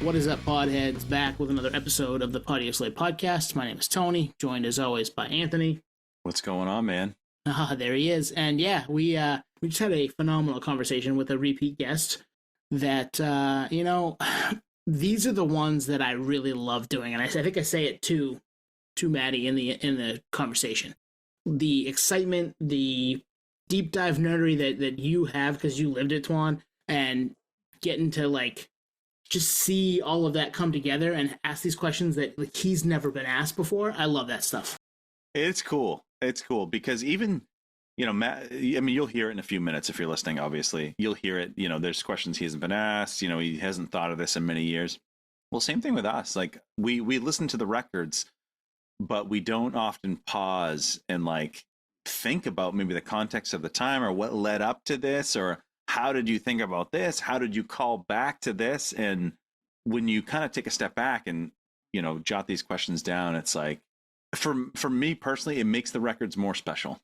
What is up, podheads? Back with another episode of the Podioslave podcast. My name is Tony, joined as always by Anthony. What's going on, man? There he is. And yeah, we just had a phenomenal conversation with a repeat guest that, these are the ones that I really love doing. And I think I say it to Matty in the conversation. The excitement, the deep dive nerdery that you have because you lived it, Twan, and getting to just see all of that come together and ask these questions that he's never been asked before. I love that stuff. It's cool. It's cool because even, Matt, I mean, you'll hear it in a few minutes if you're listening, obviously. You'll hear it. There's questions he hasn't been asked. He hasn't thought of this in many years. Well, same thing with us. Like we listen to the records, but we don't often pause and think about maybe the context of the time or what led up to this, or how did you think about this? How did you call back to this? And when you kind of take a step back and, jot these questions down, it's like, for me personally, it makes the records more special.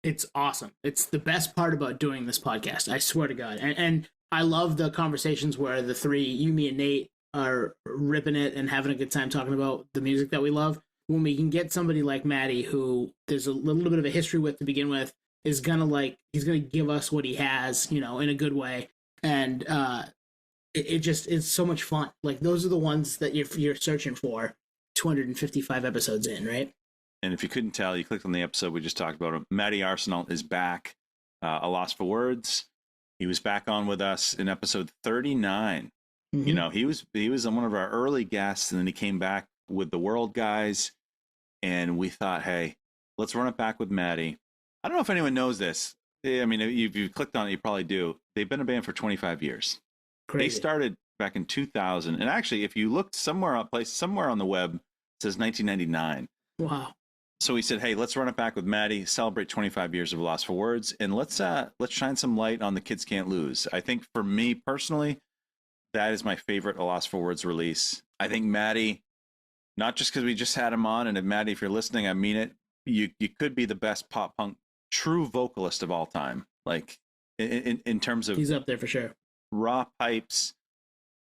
It's awesome. It's the best part about doing this podcast. I swear to God. And I love the conversations where the three, you, me, and Nate, are ripping it and having a good time talking about the music that we love. When we can get somebody like Matty, who there's a little bit of a history with to begin with, is he's gonna give us what he has, in a good way, and it's so much fun. Those are the ones that you're searching for. 255 episodes in, right? And if you couldn't tell, you clicked on the episode we just talked about him. Matty Arsenault is back. A Loss for Words. He was back on with us in episode 39. Mm-hmm. He was one of our early guests, and then he came back with the World guys, and we thought, hey, let's run it back with Matty. I don't know if anyone knows this. I mean, if you clicked on it, you probably do. They've been a band for 25 years. Crazy. They started back in 2000. And actually, if you look somewhere on the web, it says 1999. Wow. So we said, hey, let's run it back with Matty, celebrate 25 years of Lost for Words, and let's shine some light on the Kids Can't Lose. I think for me personally, that is my favorite A Lost for Words release. I think Matty, not just because we just had him on, and Matty, if you're listening, I mean it, you could be the best pop punk true vocalist of all time. In terms of, he's up there for sure. Raw pipes,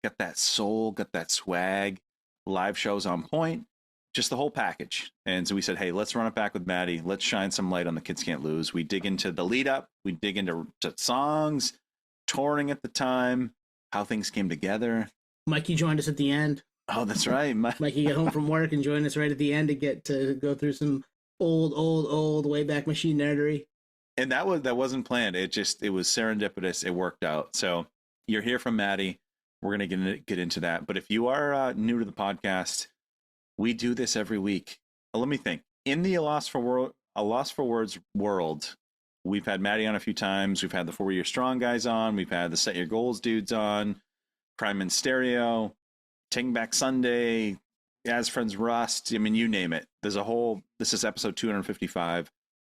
got that soul, got that swag, live shows on point, just the whole package. And so we said, hey, let's run it back with Matty. Let's shine some light on the Kids Can't Lose. We dig into the lead up, we dig into songs, touring at the time, how things came together. Mikey joined us at the end. Oh, that's right. Mikey got home from work and joined us right at the end to go through some old Wayback Machine nerdery. And that wasn't planned. It was serendipitous. It worked out. So you're here from Matty. We're going to get into that. But if you are new to the podcast, we do this every week. Let me think. In the A Loss for Words world, we've had Matty on a few times. We've had the 4 Year Strong guys on. We've had the Set Your Goals dudes on. Crime in Stereo, Taking Back Sunday, As Friends Rust. I mean, you name it. This is episode 255.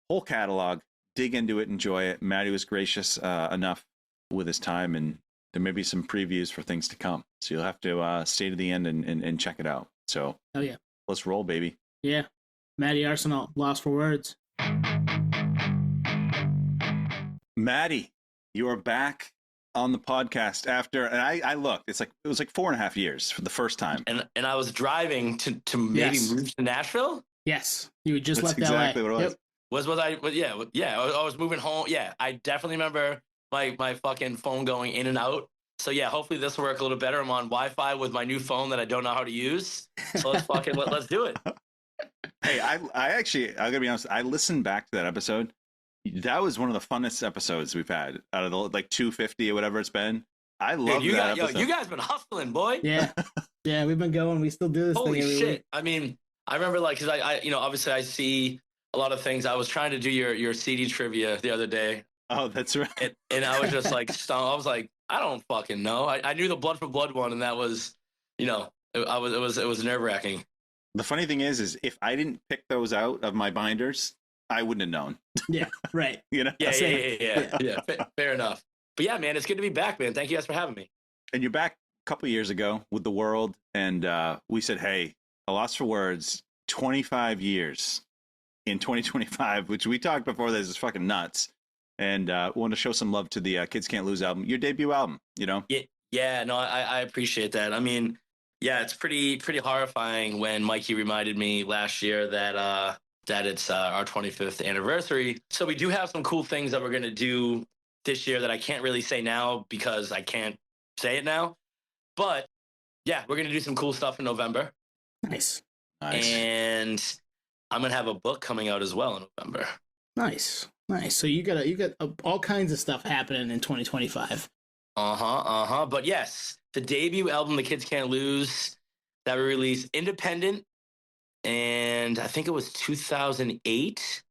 Whole catalog. Dig into it, enjoy it. Matty was gracious enough with his time, and there may be some previews for things to come. So you'll have to stay to the end and check it out. So, oh yeah, let's roll, baby. Yeah, Matty Arsenault, Lost for Words. Matty, you are back on the podcast after, and I looked. It was like 4.5 years for the first time. And I was driving to maybe move to Nashville. Yes, you just That's left exactly LA. what it was. Yep. I was moving home. Yeah, I definitely remember my fucking phone going in and out. So yeah, hopefully this will work a little better. I'm on Wi-Fi with my new phone that I don't know how to use. So let's do it. Hey, I gotta be honest. I listened back to that episode. That was one of the funnest episodes we've had out of the 250 or whatever it's been. I love that episode. You guys been hustling, boy. Yeah, yeah, we've been going. We still do this. Holy thing every shit! week. I mean, I remember because I obviously I see a lot of things. I was trying to do your CD trivia the other day. Oh, that's right. And I was just stunned. I was like, I don't fucking know. I knew the Blood for Blood one, and that was, it was nerve wracking. The funny thing is if I didn't pick those out of my binders, I wouldn't have known. Yeah, right. Yeah. Fair enough. But yeah, man, it's good to be back, man. Thank you guys for having me. And you're back a couple years ago with the World, and we said, hey, A Loss for Words, 25 years in 2025, which we talked before this is fucking nuts. And want to show some love to the Kids Can't Lose album, your debut album, Yeah, no, I appreciate that. I mean, Yeah, it's pretty horrifying when Mikey reminded me last year that it's our 25th anniversary. So we do have some cool things that we're gonna do this year that I can't really say now because I can't say it now. But yeah, we're gonna do some cool stuff in November. Nice. And I'm gonna have a book coming out as well in November. Nice. So you got all kinds of stuff happening in 2025. But yes, the debut album, The Kids Can't Lose, that we released independent, and I think it was 2008.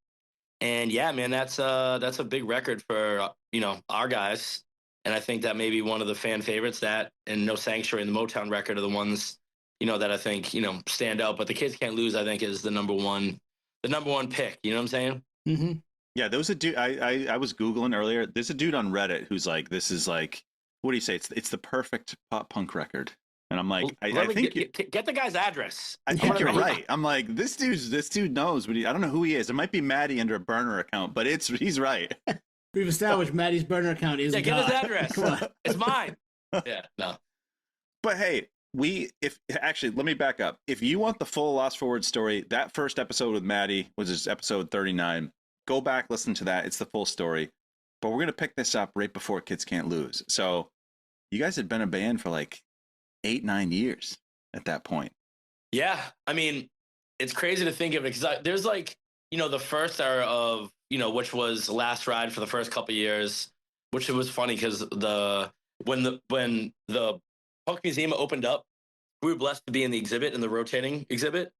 And yeah, man, that's a big record for our guys. And I think that may be one of the fan favorites. That and No Sanctuary and the Motown record are the ones that I think stand out. But The Kids Can't Lose, I think, is the number one pick. You know what I'm saying? Mm-hmm. Yeah, there was a dude. I was Googling earlier. There's a dude on Reddit who's like, this is like, what do you say? It's the perfect pop punk record. And I'm like, I think get the guy's address. I think you're right. I'm like, this dude knows, but I don't know who he is. It might be Matty under a burner account, but he's right. We've established Matty's burner account is get his address. It's mine. Yeah, no. But hey, let me back up. If you want the full Lost for Words story, that first episode with Matty was episode 39. Go back, listen to that. It's the full story. But we're gonna pick this up right before Kids Can't Lose. So you guys had been a band for like 8-9 years at that point. Yeah, I mean, it's crazy to think of it because there's like the first era of which was Last Ride for the first couple of years, which it was funny because when the Punk Museum opened up, we were blessed to be in the exhibit, in the rotating exhibit.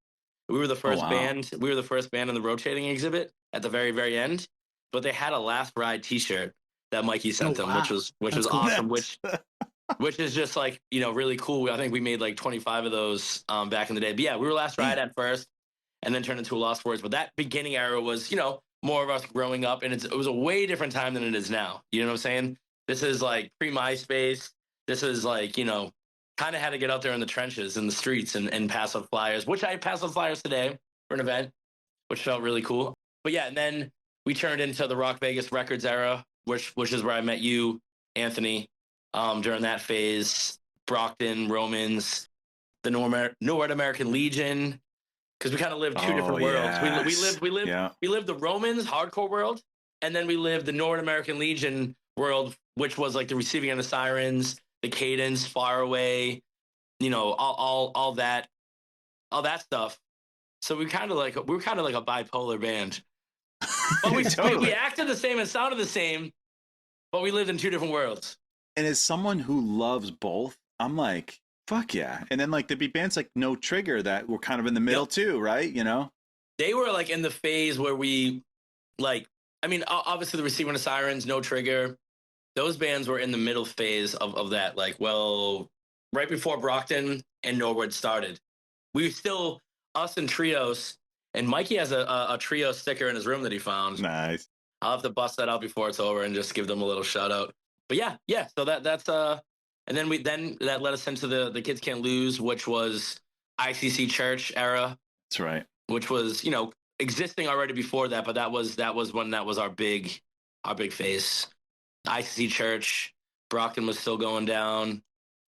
We were the first band. We were the first band in the rotating exhibit at the very, very end. But they had a Last Ride T-shirt that Mikey sent them, which was cool. awesome. Which is just like really cool. I think we made like 25 of those back in the day. But yeah, we were Last Ride at first, and then turned into a Lost Words. But that beginning era was more of us growing up, and it was a way different time than it is now. You know what I'm saying? This is like pre-MySpace. This is like kind of had to get out there in the trenches, in the streets, and pass out flyers, which I passed out flyers today for an event, which felt really cool. But yeah, and then we turned into the Rock Vegas Records era, which is where I met you, Anthony, during that phase. Brockton, Romans, the Nord American Legion, because we kind of lived two different worlds. Yes. We lived the Romans hardcore world, and then we lived the Nord American Legion world, which was like the Receiving End of Sirens, the Cadence, Far Away, all that stuff. So we were kind of like a bipolar band. But we acted the same and sounded the same, but we lived in two different worlds. And as someone who loves both, I'm like, fuck yeah. And then like there'd be bands like No Trigger that were kind of in the middle too, right? They were like in the phase where we obviously the Receiving of Sirens, No Trigger, those bands were in the middle phase of that, like, well, right before Brockton and Norwood started. We were still us and Trios, and Mikey has a Trio sticker in his room that he found. Nice. I'll have to bust that out before it's over and just give them a little shout out. But yeah. So that's and then that led us into the Kids Can't Lose, which was ICC Church era. That's right. Which was existing already before that, but that was when that was our big phase. ICC Church, Brockton was still going down,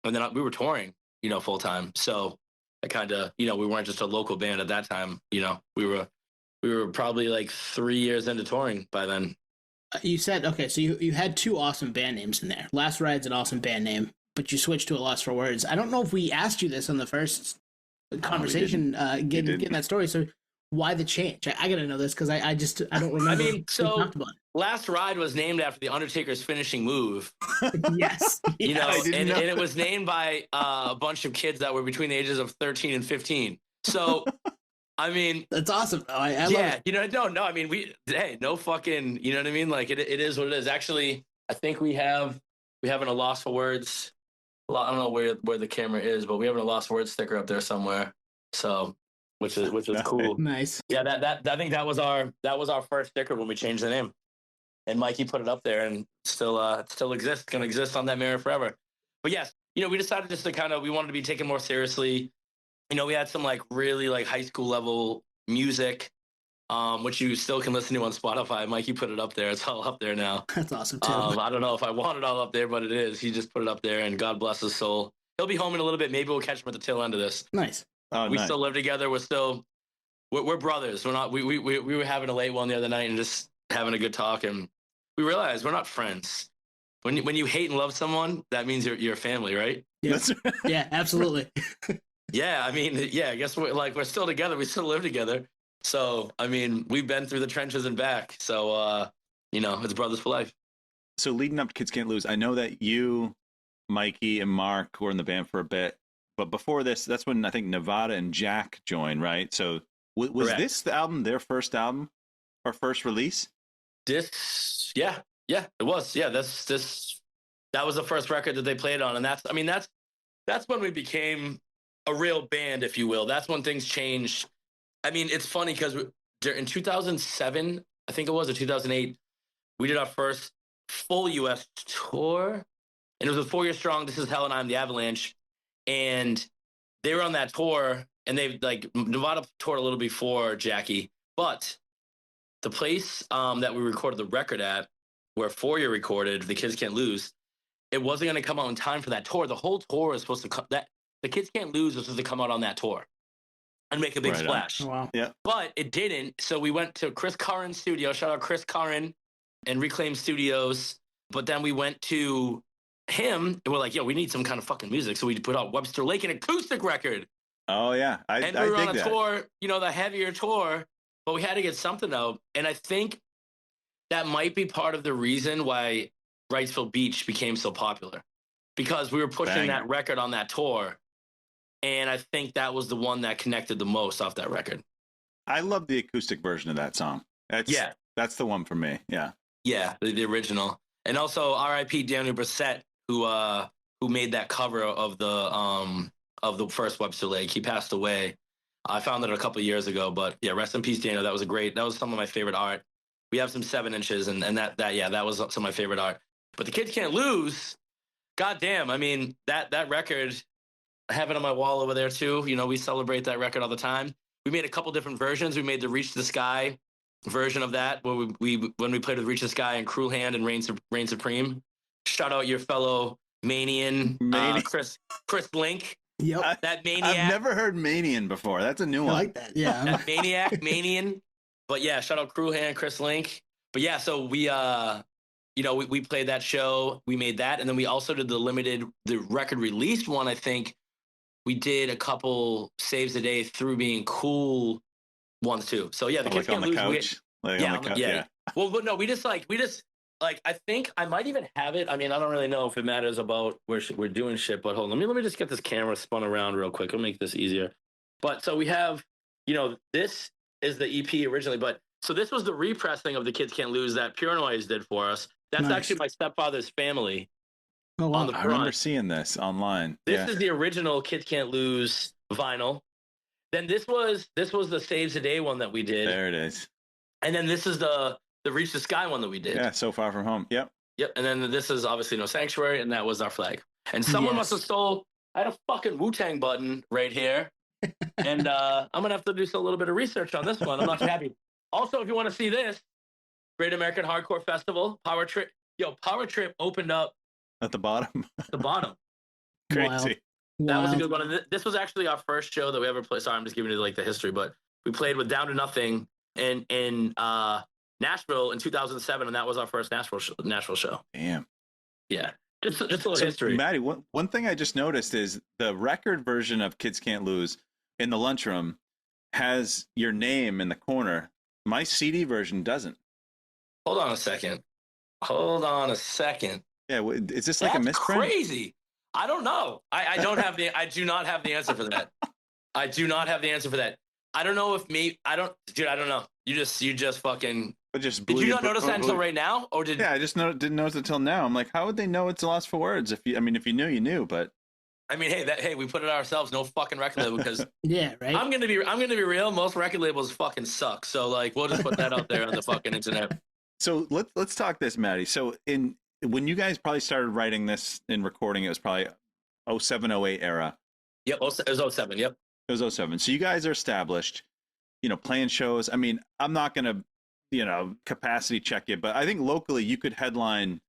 and then we were touring, full time. So I kind of, we weren't just a local band at that time. We were probably like 3 years into touring by then. You said, okay, so you had two awesome band names in there. Last Ride's an awesome band name, but you switched to a Lost for Words. I don't know if we asked you this on the first conversation, getting that story. So why the change? I got to know this because I don't remember. I mean, so Last Ride was named after the Undertaker's finishing move. Yes. And it was named by a bunch of kids that were between the ages of 13 and 15. So, I mean, that's awesome. I love it. No. I mean, no fucking, you know what I mean? Like it is what it is. Actually, I think we have a Lost for Words. I don't know where the camera is, but we have a Lost for Words sticker up there somewhere. So, which is cool. Nice. Yeah, that I think that was our first sticker when we changed the name. And Mikey put it up there, and still exists. Going to exist on that mirror forever. But yes, we decided just to we wanted to be taken more seriously. We had some like really like high school level music, which you still can listen to on Spotify. Mikey put it up there. It's all up there now. That's awesome too. I don't know if I want it all up there, but it is. He just put it up there, and God bless his soul. He'll be home in a little bit. Maybe we'll catch him at the tail end of this. Nice. Oh, We nice. still live together. We're brothers. We're not. We were having a late one the other night and just having a good talk, and we realized we're not friends. When you hate and love someone, that means you're a family, right? Yeah, yeah, absolutely. Yeah, I mean, yeah. I guess we're still together. We still live together. So I mean, we've been through the trenches and back. So it's brothers for life. So leading up to Kids Can't Lose, I know that you, Mikey, and Mark were in the band for a bit, but before this, that's when I think Nevada and Jack joined, right? So was Correct. this the album, their first album or first release? Yeah, it was. Yeah, that was the first record that they played on, and that's when we became a real band, if you will. That's when things changed. I mean, it's funny because in 2007, I think it was, or 2008, we did our first full U.S. tour, and it was with 4 Year Strong, This Is Hell, and I'm the Avalanche, and they were on that tour, and they Nevada toured a little before Jackie, but the place that we recorded the record at, where 4 Year recorded The Kids Can't Lose, it wasn't going to come out in time for that tour. The whole tour was supposed to come. The Kids Can't Lose was supposed to come out on that tour and make a big splash. Oh, wow. Yeah. But it didn't. So we went to Chris Curran's studio. Shout out Chris Curran and Reclaim Studios. But then we went to him and we're like, yo, we need some kind of fucking music. So we put out Webster Lake, an acoustic record. Oh yeah, And we were on a tour, the heavier tour, but we had to get something out. And I think that might be part of the reason why Wrightsville Beach became so popular, because we were pushing that record on that tour. And I think that was the one that connected the most off that record. I love the acoustic version of that song. That's the one for me. Yeah. Yeah, the original. And also R.I.P. Daniel Brissett, who made that cover of the first Webster Lake. He passed away. I found it a couple of years ago, but yeah, rest in peace, Daniel. That was some of my favorite art. We have some 7 inches, and that was some of my favorite art. But The Kids Can't Lose, goddamn. I mean, that record, I have it on my wall over there too. We celebrate that record all the time. We made a couple different versions. We made the Reach the Sky version of that, where when we played with Reach the Sky and Cruel Hand and Reign Supreme. Shout out your fellow Manian, Chris Link. Yep. That Maniac. I've never heard Manian before. That's a new one. I like that. Yeah. That Manian. But yeah, shout out Cruel Hand, Chris Link. But yeah, so we we played that show. We made that, and then we also did the record released one. I think we did a couple saves a day through being cool ones too. So yeah, the Kids Can't Lose. Couch. Yeah. Well, but no, we just I think I might even have it. I mean, I don't really know if it matters about where we're doing shit, but hold on. Let me just get this camera spun around real quick. I'll make this easier. But so we have, this is the EP originally, but so this was the repressing of The Kids Can't Lose that Pure Noise did for us. That's actually my stepfather's family. Oh, wow. On the front. I remember seeing this online. This is the original Kids Can't Lose vinyl. Then this was the Saves the Day one that we did. There it is. And then this is the Reach the Sky one that we did. Yeah, So Far From Home. Yep. And then this is obviously No Sanctuary, and that was our flag. And someone must have stole. I had a fucking Wu-Tang button right here, and I'm gonna have to do a little bit of research on this one. I'm not too happy. Also, if you want to see this, Great American Hardcore Festival, Power Trip. Power Trip opened up at the bottom. At the bottom. Crazy. That was a good one. And this was actually our first show that we ever played. Sorry, I'm just giving you the history, but we played with Down to Nothing in Nashville in 2007, and that was our first Nashville show. Damn. Yeah. Just a little history. Matty, one thing I just noticed is the record version of Kids Can't Lose in the lunchroom has your name in the corner. My CD version doesn't. Hold on a second. Yeah, is this like a misprint? Crazy. I don't know. I don't have I do not have the answer for that. I do not have the answer for that. I don't know if I don't know. You just fucking. Did you not notice that until right now, or did? Yeah, I just didn't notice it until now. I'm like, how would they know it's lost for words? If you knew, you knew. But I mean, hey, we put it ourselves. No fucking record label because yeah, right. I'm gonna be real. Most record labels fucking suck. So we'll just put that out there on the fucking internet. So let's talk this, Matty. So when you guys probably started writing this and recording, it was probably 07, 08 era. Yep, it was 07. Yep, it was 07. So you guys are established, playing shows. I mean, I'm not gonna, capacity check you, but I think locally you could headline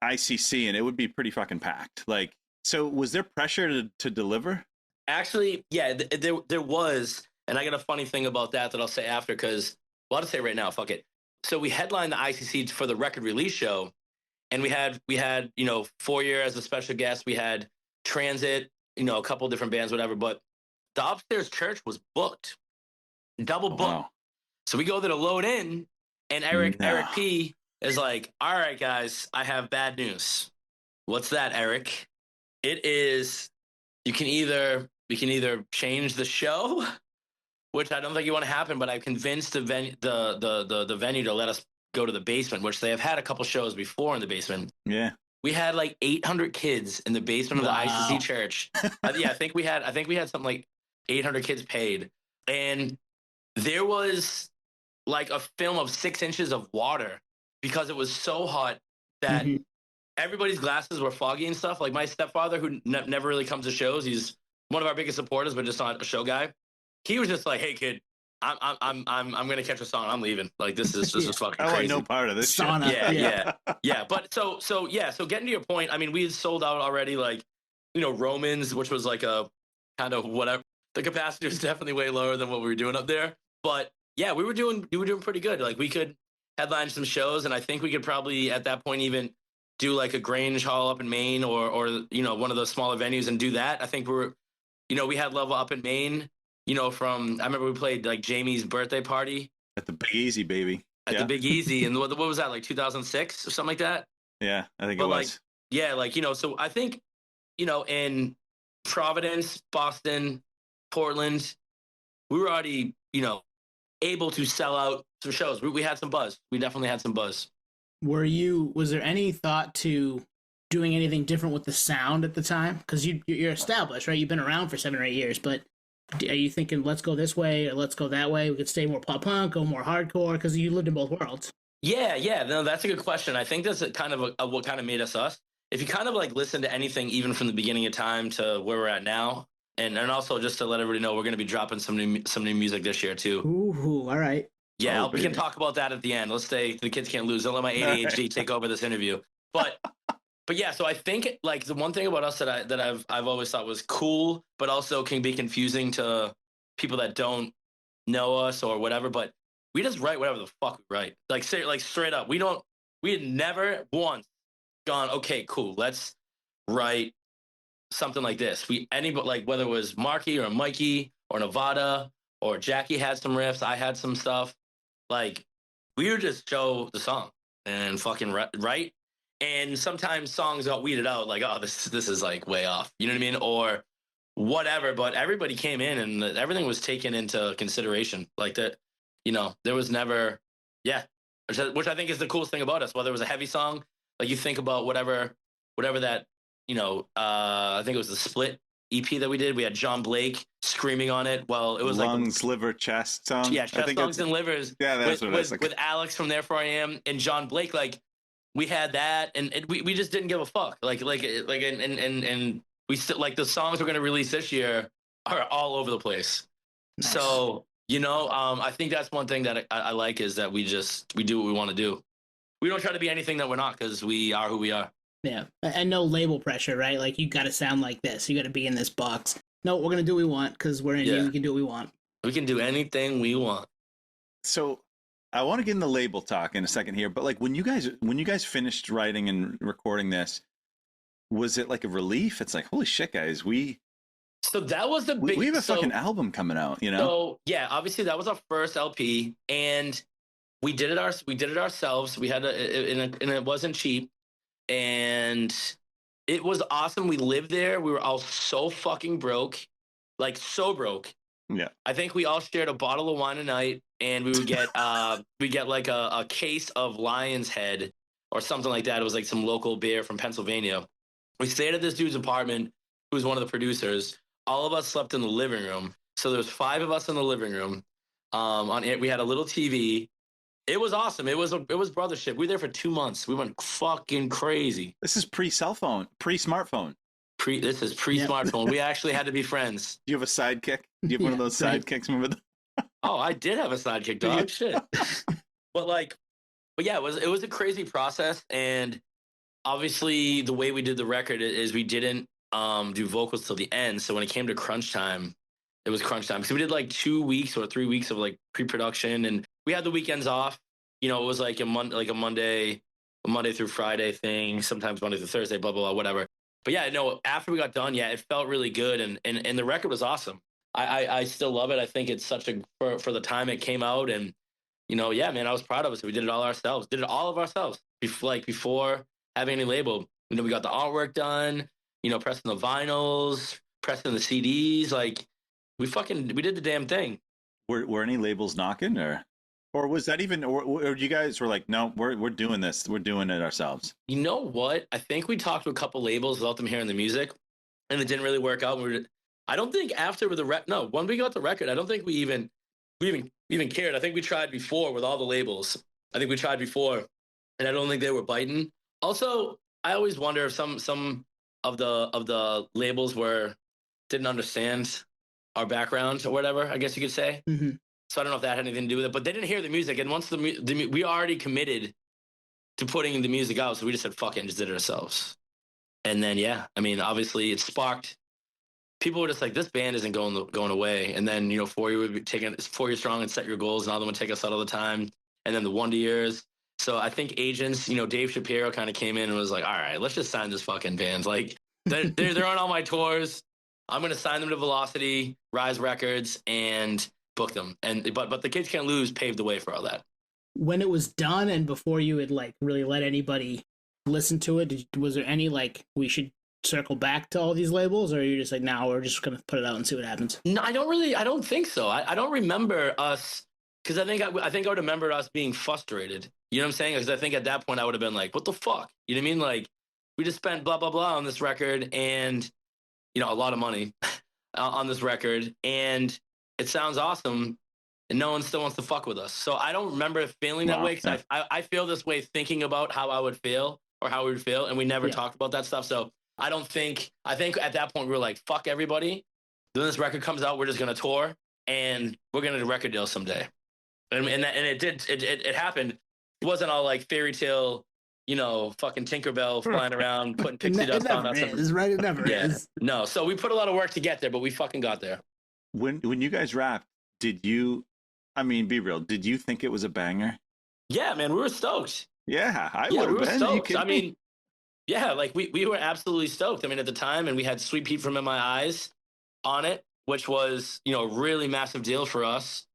ICC and it would be pretty fucking packed. Like So was there pressure to deliver? Actually, yeah, there was, and I got a funny thing about that I'll say after because I'll just say right now, fuck it. So we headlined the ICC for the record release show, and we had 4-year as a special guest. We had Transit, a couple different bands, whatever. But the upstairs church was booked, double booked. Wow. So we go there to load in, and Eric P is like, "All right, guys, I have bad news." What's that, Eric? It is we can either change the show, which I don't think you want to happen, but I convinced the venue to let us go to the basement, which they have had a couple shows before in the basement. Yeah. We had like 800 kids in the basement of the ICC church. I think we had something like 800 kids paid, and there was like a film of 6 inches of water because it was so hot that everybody's glasses were foggy and stuff. Like my stepfather, who never really comes to shows, he's one of our biggest supporters, but just not a show guy. He was just like, "Hey, kid, I'm gonna catch a song. I'm leaving. Like this is fucking crazy. I want no part of this sauna. Yeah. But so getting to your point, I mean, we had sold out already. Like, Romans, which was like a kind of whatever. The capacity was definitely way lower than what we were doing up there. But yeah, we were doing pretty good. Like we could headline some shows, and I think we could probably at that point even do like a Grange Hall up in Maine or one of those smaller venues and do that. I think we had Level up in Maine. I remember we played like Jamie's birthday party at the Big Easy, baby. At the Big Easy, and what was that, like 2006 or something like that? Yeah, I think it was. So I think in Providence, Boston, Portland, we were already able to sell out some shows. We had some buzz. We definitely had some buzz. Was there any thought to doing anything different with the sound at the time? Because you're established, right? You've been around for 7 or 8 years, but are you thinking, let's go this way or let's go that way? We could stay more pop punk, go more hardcore, because you lived in both worlds. Yeah. No, that's a good question. I think that's kind of what kind of made us. If you kind of like listen to anything, even from the beginning of time to where we're at now, and also just to let everybody know, we're going to be dropping some new music this year too. Ooh, all right. Yeah, we can talk about that at the end. Let's stay. The kids can't lose. Don't let my ADHD take over this interview. But yeah, so I think like the one thing about us that I've always thought was cool, but also can be confusing to people that don't know us or whatever. But we just write whatever the fuck we write. Like straight up. We had never once gone, okay, cool, let's write something like this. Like whether it was Marky or Mikey or Nevada or Jackie had some riffs, I had some stuff. Like we would just show the song and fucking write. And sometimes songs got weeded out, like, oh, this is like way off. You know what I mean? Or whatever. But everybody came in and everything was taken into consideration. Like that, there was never, which I think is the coolest thing about us. Whether it was a heavy song, like you think about whatever that, I think it was the Split EP that we did. We had John Blake screaming on it. Well, it was lungs, liver, chest song. Yeah, chest, lungs, and livers. Yeah, that's what it is. With Alex from Therefore I Am and John Blake, like. We had that, and we just didn't give a fuck. And we still like the songs we're gonna release this year are all over the place. Nice. So I think that's one thing that I like is that we do what we want to do. We don't try to be anything that we're not because we are who we are. Yeah, and no label pressure, right? Like you got to sound like this. You got to be in this box. No, we're gonna do what we want because we're in here. We can do what we want. We can do anything we want. So. I want to get in the label talk in a second here, but like when you guys finished writing and recording this, was it like a relief? It's like, holy shit, guys, so that was the big. We have a fucking album coming out, So yeah, obviously that was our first LP, and we did it ourselves. We had and it wasn't cheap, and it was awesome. We lived there. We were all so fucking broke, like so broke. Yeah, I think we all shared a bottle of wine a night, and we would get like a case of Lion's Head or something like that. It was like some local beer from Pennsylvania. We stayed at this dude's apartment, who was one of the producers. All of us slept in the living room, so there was 5 of us in the living room. On it, we had a little TV. It was awesome. It was brothership. We were there for 2 months. We went fucking crazy. This is pre-cell phone, pre-smartphone. This is pre-smartphone. We actually had to be friends. Do you have a sidekick? Do you have one of those sidekicks? Remember that? Oh, I did have a sidekick, dog. Shit. But yeah, it was a crazy process, and obviously the way we did the record is we didn't do vocals till the end. So when it came to crunch time, it was crunch time. So we did like 2 weeks or 3 weeks of like pre-production, and we had the weekends off. It was like a Monday through Friday thing, sometimes Monday through Thursday, blah, blah, blah, whatever. But yeah, no, after we got done, yeah, it felt really good. And the record was awesome. I still love it. I think it's such for the time it came out. And, yeah, man, I was proud of us. We did it all ourselves, before having any label. We got the artwork done, pressing the vinyls, pressing the CDs. Like we did the damn thing. Were any labels knocking or was that even, or you guys were like, no, we're doing this. We're doing it ourselves. You know what? I think we talked to a couple labels without them hearing the music, and it didn't really work out. I don't think after with when we got the record, I don't think we even cared. I think we tried before with all the labels. And I don't think they were biting. Also, I always wonder if some of the labels didn't understand our background or whatever, I guess you could say. Mm-hmm. So I don't know if that had anything to do with it, but they didn't hear the music. And once we already committed to putting the music out, so we just said, fuck it, and just did it ourselves. And then, yeah, I mean, obviously it sparked, people were just like, this band isn't going away. And then, 4 Year would be taking 4 Year Strong and Set Your Goals, and all of them would take us out all the time. And then the Wonder Years. So I think agents, Dave Shapiro kind of came in and was like, all right, let's just sign this fucking band. Like they're on all my tours. I'm going to sign them to Velocity, Rise Records, and book them. But the Kids Can't Lose paved the way for all that. When it was done and before you had like really let anybody listen to it, was there any like we should circle back to all these labels, or are you just like, now we're just gonna put it out and see what happens? No, I don't think so. I don't remember us, because I think I would remember us being frustrated. You know what I'm saying? Because I think at that point I would have been like, what the fuck? You know what I mean? Like, we just spent blah blah blah on this record, and a lot of money on this record, and it sounds awesome, and no one still wants to fuck with us. So I don't remember feeling that way, because I feel this way thinking about how I would feel or how we would feel, and we never talked about that stuff. So I think at that point we were like, fuck everybody. Then this record comes out, we're just going to tour, and we're going to do a record deal someday. And it happened. It wasn't all like fairy tale, fucking Tinkerbell flying around, putting pixie dust on us. It never is. No, so we put a lot of work to get there, but we fucking got there. When you guys rapped, did you, I mean, be real, did you think it was a banger? Yeah, man, we were stoked. Yeah, we were stoked. I mean, yeah, like we were absolutely stoked. I mean, at the time, and we had Sweet Pete from In My Eyes on it, which was, a really massive deal for us.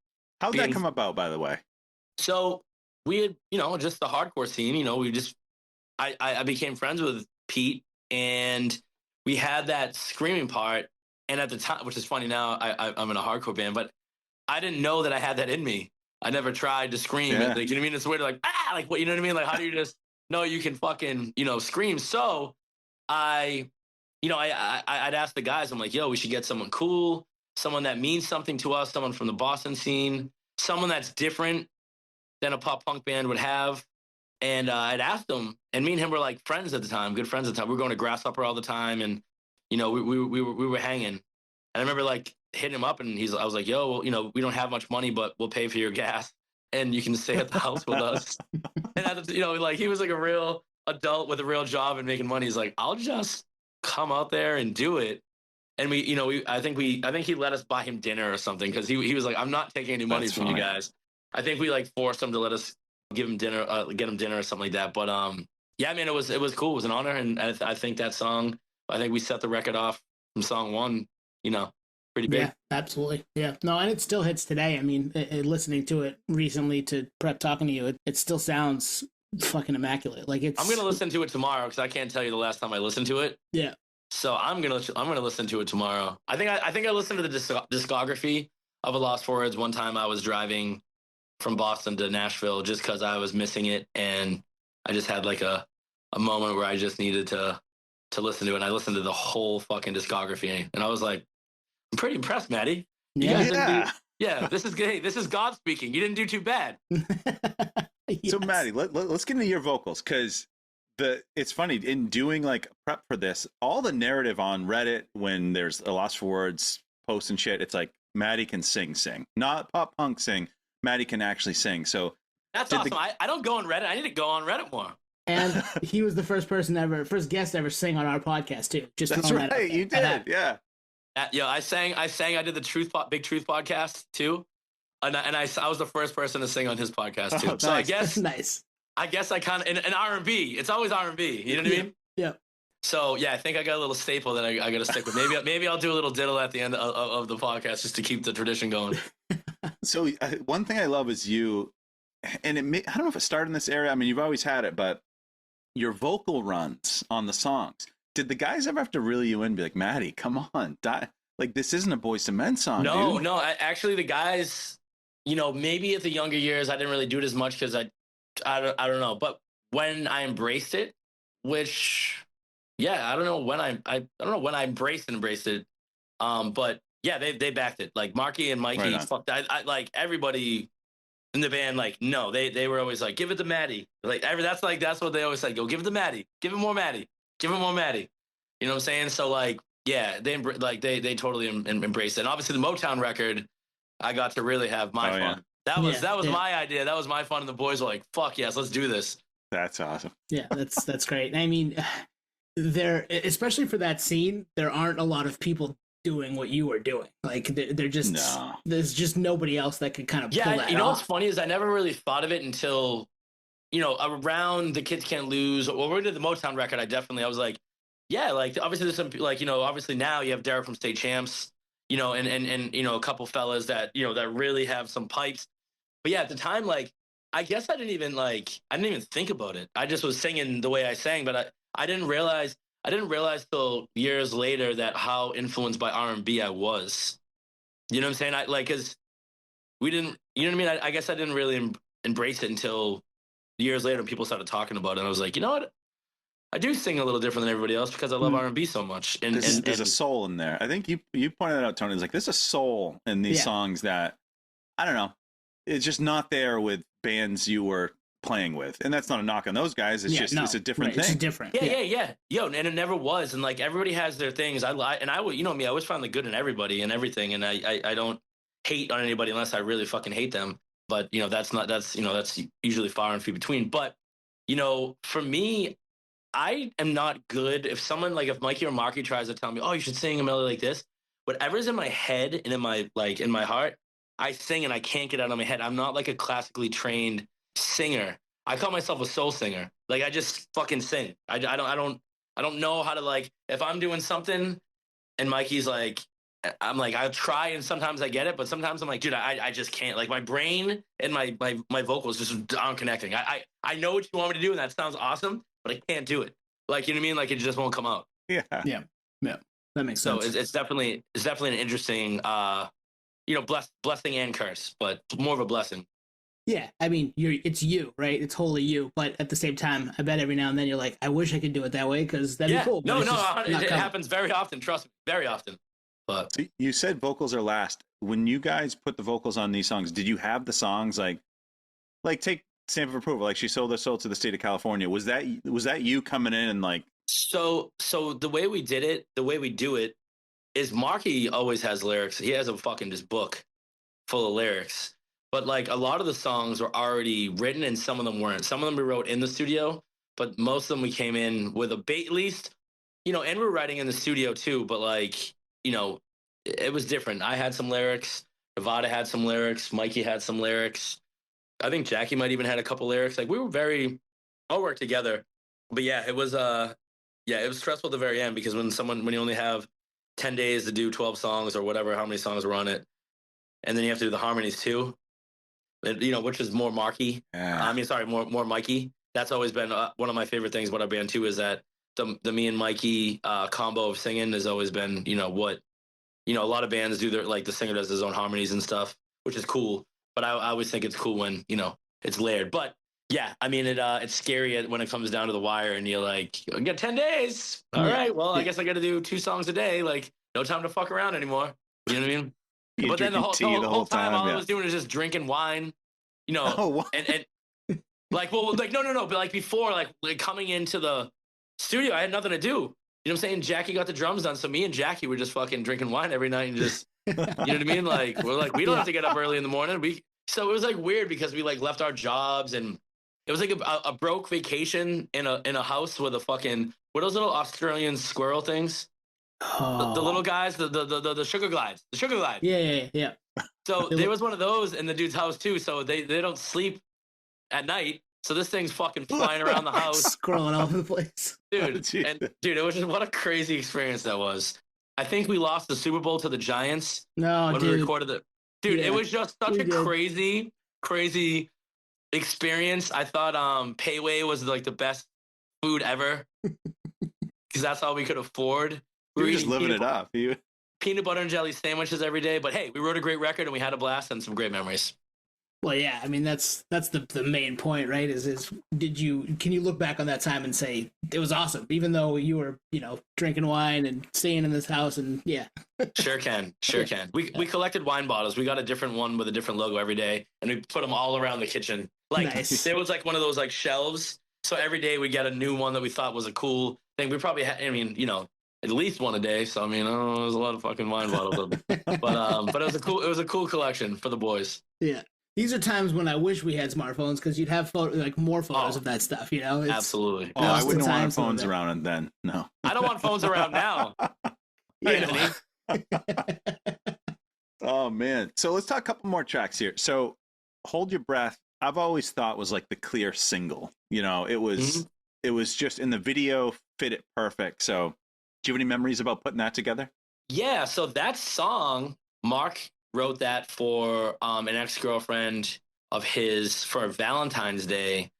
How'd that come about, by the way? So we had, just the hardcore scene, I became friends with Pete, and we had that screaming part. And at the time, which is funny now, I'm in a hardcore band, but I didn't know that I had that in me. I never tried to scream. Yeah. Like, you know what I mean? It's weird, like, like what, you know what I mean? Like, how do you just know you can fucking, scream? So I'd ask the guys, I'm like, yo, we should get someone cool, someone that means something to us, someone from the Boston scene, someone that's different than a pop punk band would have. And I'd asked them, and me and him were like friends at the time, good friends at the time. We were going to Grasshopper all the time, and we were hanging. And I remember like hitting him up, and I was like, yo, well, we don't have much money, but we'll pay for your gas, and you can stay at the house with us. And like he was like a real adult with a real job and making money. He's like, I'll just come out there and do it. And I think he let us buy him dinner or something, because he was like, I'm not taking any money from you guys. I think we like forced him to let us give him dinner, get him dinner or something like that. But yeah, man, it was cool. It was an honor, and I think that song, I think we set the record off from song one, pretty big. Yeah, absolutely. Yeah. No, and it still hits today. I mean, listening to it recently to prep talking to you, it still sounds fucking immaculate. Like I'm going to listen to it tomorrow, because I can't tell you the last time I listened to it. Yeah. So I'm going to listen to it tomorrow. I think I listened to the discography of A Lost for Words one time. I was driving from Boston to Nashville just because I was missing it, and I just had like a moment where I just needed to listen to it. And I listened to the whole fucking discography, and I was like, I'm pretty impressed, Matty. Yeah. This is good. This is God speaking. You didn't do too bad. Yes. So Matty, let's get into your vocals, because it's funny in doing like prep for this, all the narrative on Reddit when there's a Lost for Words post and shit, it's like Matty can sing, not pop punk sing. Matty can actually sing. So that's awesome. I don't go on Reddit. I need to go on Reddit more. And he was the first guest ever sing on our podcast too. Just that's right, you did, yeah. I sang. I did the Big Truth podcast too, and I was the first person to sing on his podcast too. So nice. I guess nice. I guess I kind of in R&B. It's always R&B. You know what I mean? Yeah. So yeah, I think I got a little staple that I got to stick with. Maybe I'll do a little diddle at the end of the podcast just to keep the tradition going. So one thing I love is you, and I don't know if it started in this area. I mean, you've always had it, but your vocal runs on the songs. Did the guys ever have to reel you in and be like, Matty, come on, like this isn't a Boyz II Men song, No, dude. no. Actually, the guys, maybe at the younger years, I didn't really do it as much because I don't know. But when I embraced it, which, yeah, I don't know when I don't know when I embraced it. But yeah, they backed it. Like Marky and Mikey, Right I like everybody in the band. Like, no, they were always like, give it to Matty. Like that's what they always said. Go give it to Matty. Give it more Matty. Give him more Matty. You know what I'm saying? So like, yeah, they totally embraced it. And obviously the Motown record, I got to really have my fun. Yeah. That was my idea. That was my fun. And the boys were like, fuck yes, let's do this. That's awesome. Yeah, that's great. I mean, there, especially for that scene, there aren't a lot of people doing what you were doing. Like they're just there's just nobody else that could kind of pull that you know off. what's funny is I never really thought of it until around The Kids Can't Lose, or we did the Motown record. I was like, yeah, like obviously there's some like obviously now you have Derek from State Champs, and a couple fellas that that really have some pipes. But yeah, at the time, like I guess I didn't even think about it. I just was singing the way I sang, but I didn't realize till years later that how influenced by R&B I was. You know what I'm saying? Cause we didn't, you know what I mean? I guess I didn't really embrace it until years later when people started talking about it. And I was like, you know what? I do sing a little different than everybody else because I love R&B so much. And there's a soul in there. I think you pointed that out, Tony. It's like there's a soul in these songs that, I don't know, it's just not there with bands you were playing with. And that's not a knock on those guys. It's it's a different thing. It's different. Yeah. Yo, and it never was. And like everybody has their things. I would, me, I always find the good in everybody and everything. And I don't hate on anybody unless I really fucking hate them. But that's usually far and few between. But for me, I am not good. If someone if Mikey or Marky tries to tell me, oh, you should sing a melody like this, whatever's in my head and in my heart, I sing and I can't get out of my head. I'm not like a classically trained singer. I call myself a soul singer. Like I just fucking sing. I don't know how to if I'm doing something and Mikey's like, I'm like, I'll try and sometimes I get it, but sometimes I'm like, dude, I just can't. Like my brain and my vocals just aren't connecting. I know what you want me to do and that sounds awesome, but I can't do it. Like, you know what I mean? Like it just won't come out. Yeah. That makes sense. So it's definitely an interesting, blessing and curse, but more of a blessing. Yeah, I mean, it's you, right? It's wholly you, but at the same time, I bet every now and then you're like, I wish I could do it that way because that'd be cool. No, it happens very often. Trust me, very often. But so you said vocals are last. When you guys put the vocals on these songs, did you have the songs like take Stamp of Approval, like She Sold Her Soul to the State of California? Was that you coming in and like? So the way we did it, the way we do it, is Marky always has lyrics. He has a fucking just book full of lyrics. But like a lot of the songs were already written and some of them weren't. Some of them we wrote in the studio, but most of them we came in with a bait, at least, and we're writing in the studio too. But it was different. I had some lyrics. Nevada had some lyrics. Mikey had some lyrics. I think Jackie might even had a couple lyrics. Like we were all worked together. But yeah, it was stressful at the very end because when you only have 10 days to do 12 songs or whatever, how many songs were on it, and then you have to do the harmonies too. Which is more Marky. Yeah. More Mikey. That's always been one of my favorite things about our band too, is that the me and Mikey combo of singing has always been, what, a lot of bands do the singer does his own harmonies and stuff, which is cool. But I always think it's cool when, it's layered. But yeah, I mean, it's scary when it comes down to the wire and you're like, I got 10 days. All right. Well, I guess I got to do 2 songs a day. Like no time to fuck around anymore. You know what I mean? But then the whole time all I was doing was just drinking wine, and no, but like before, like coming into the studio, I had nothing to do. You know what I'm saying? Jackie got the drums done, so me and Jackie were just fucking drinking wine every night and just, you know what I mean? Like we're like we don't have to get up early in the morning. So it was like weird because we like left our jobs and It was like a broke vacation in a house with a fucking what are those little Australian squirrel things? The little guys, the sugar glides, the sugar glide. Yeah. So there was one of those in the dude's house too. So they don't sleep at night. So this thing's fucking flying around the house, scrolling all over the place, dude. Dude, it was just what a crazy experience that was. I think we lost the Super Bowl to the Giants when we recorded it. Dude, it was just such a crazy experience. I thought Payway was like the best food ever because that's all we could afford. We were just living it up. Peanut butter and jelly sandwiches every day. But hey, we wrote a great record and we had a blast and some great memories. Well, yeah, I mean that's the main point, right? Can you look back on that time and say it was awesome, even though you were drinking wine and staying in this house and yeah. Sure can. We collected wine bottles. We got a different one with a different logo every day, and we put them all around the kitchen. Like there was like one of those like shelves. So every day we get a new one that we thought was a cool thing. We probably had, at least one a day. So I mean, it was a lot of fucking wine bottles. But it was a cool collection for the boys. Yeah. These are times when I wish we had smartphones because you'd have more photos of that stuff, Absolutely. Oh, I wouldn't want phones around then. No. I don't want phones around now. Yeah. Oh, man. So let's talk a couple more tracks here. So Hold Your Breath, I've always thought was like the clear single. It was just in the video, fit it perfect. So do you have any memories about putting that together? Yeah. So that song, Mark wrote that for an ex-girlfriend of his for a Valentine's Day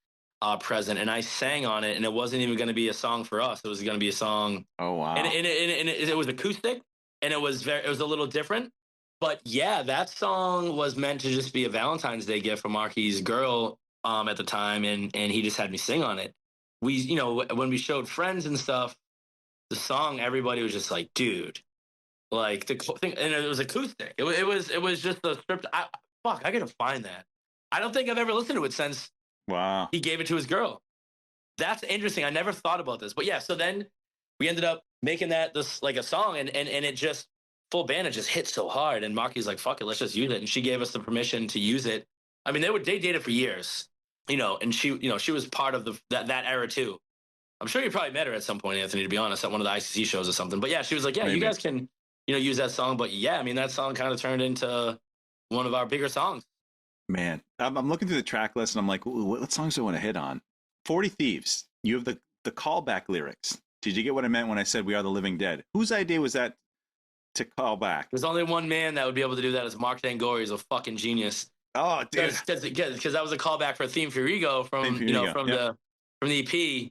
present, and I sang on it, and it wasn't even going to be a song for us. It was going to be a song. Oh wow! And it was acoustic, and it was a little different. But yeah, that song was meant to just be a Valentine's Day gift for Marky's girl at the time, and he just had me sing on it. We, when we showed friends and stuff, the song, everybody was just like, dude. Like the thing, and it was acoustic. It was just the script. I gotta find that. I don't think I've ever listened to it since. Wow. He gave it to his girl. That's interesting. I never thought about this, but yeah. So then we ended up making this like a song, and it just full band. It just hit so hard, and Marky's like, "Fuck it, let's just use it." And she gave us the permission to use it. I mean, they dated for years, and she was part of that era too. I'm sure you probably met her at some point, Anthony. To be honest, at one of the ICC shows or something. But yeah, she was like, "Yeah, Maybe. You guys can." Use that song. But yeah, I mean, that song kind of turned into one of our bigger songs. Man, I'm looking through the track list and I'm like, what songs do I want to hit on? 40 Thieves. You have the callback lyrics. Did you get what I meant when I said We Are the Living Dead? Whose idea was that to call back? There's only one man that would be able to do that. It's Mark Dangori. He's a fucking genius. Oh, dude. Because that was a callback for Theme for Your Ego from the EP.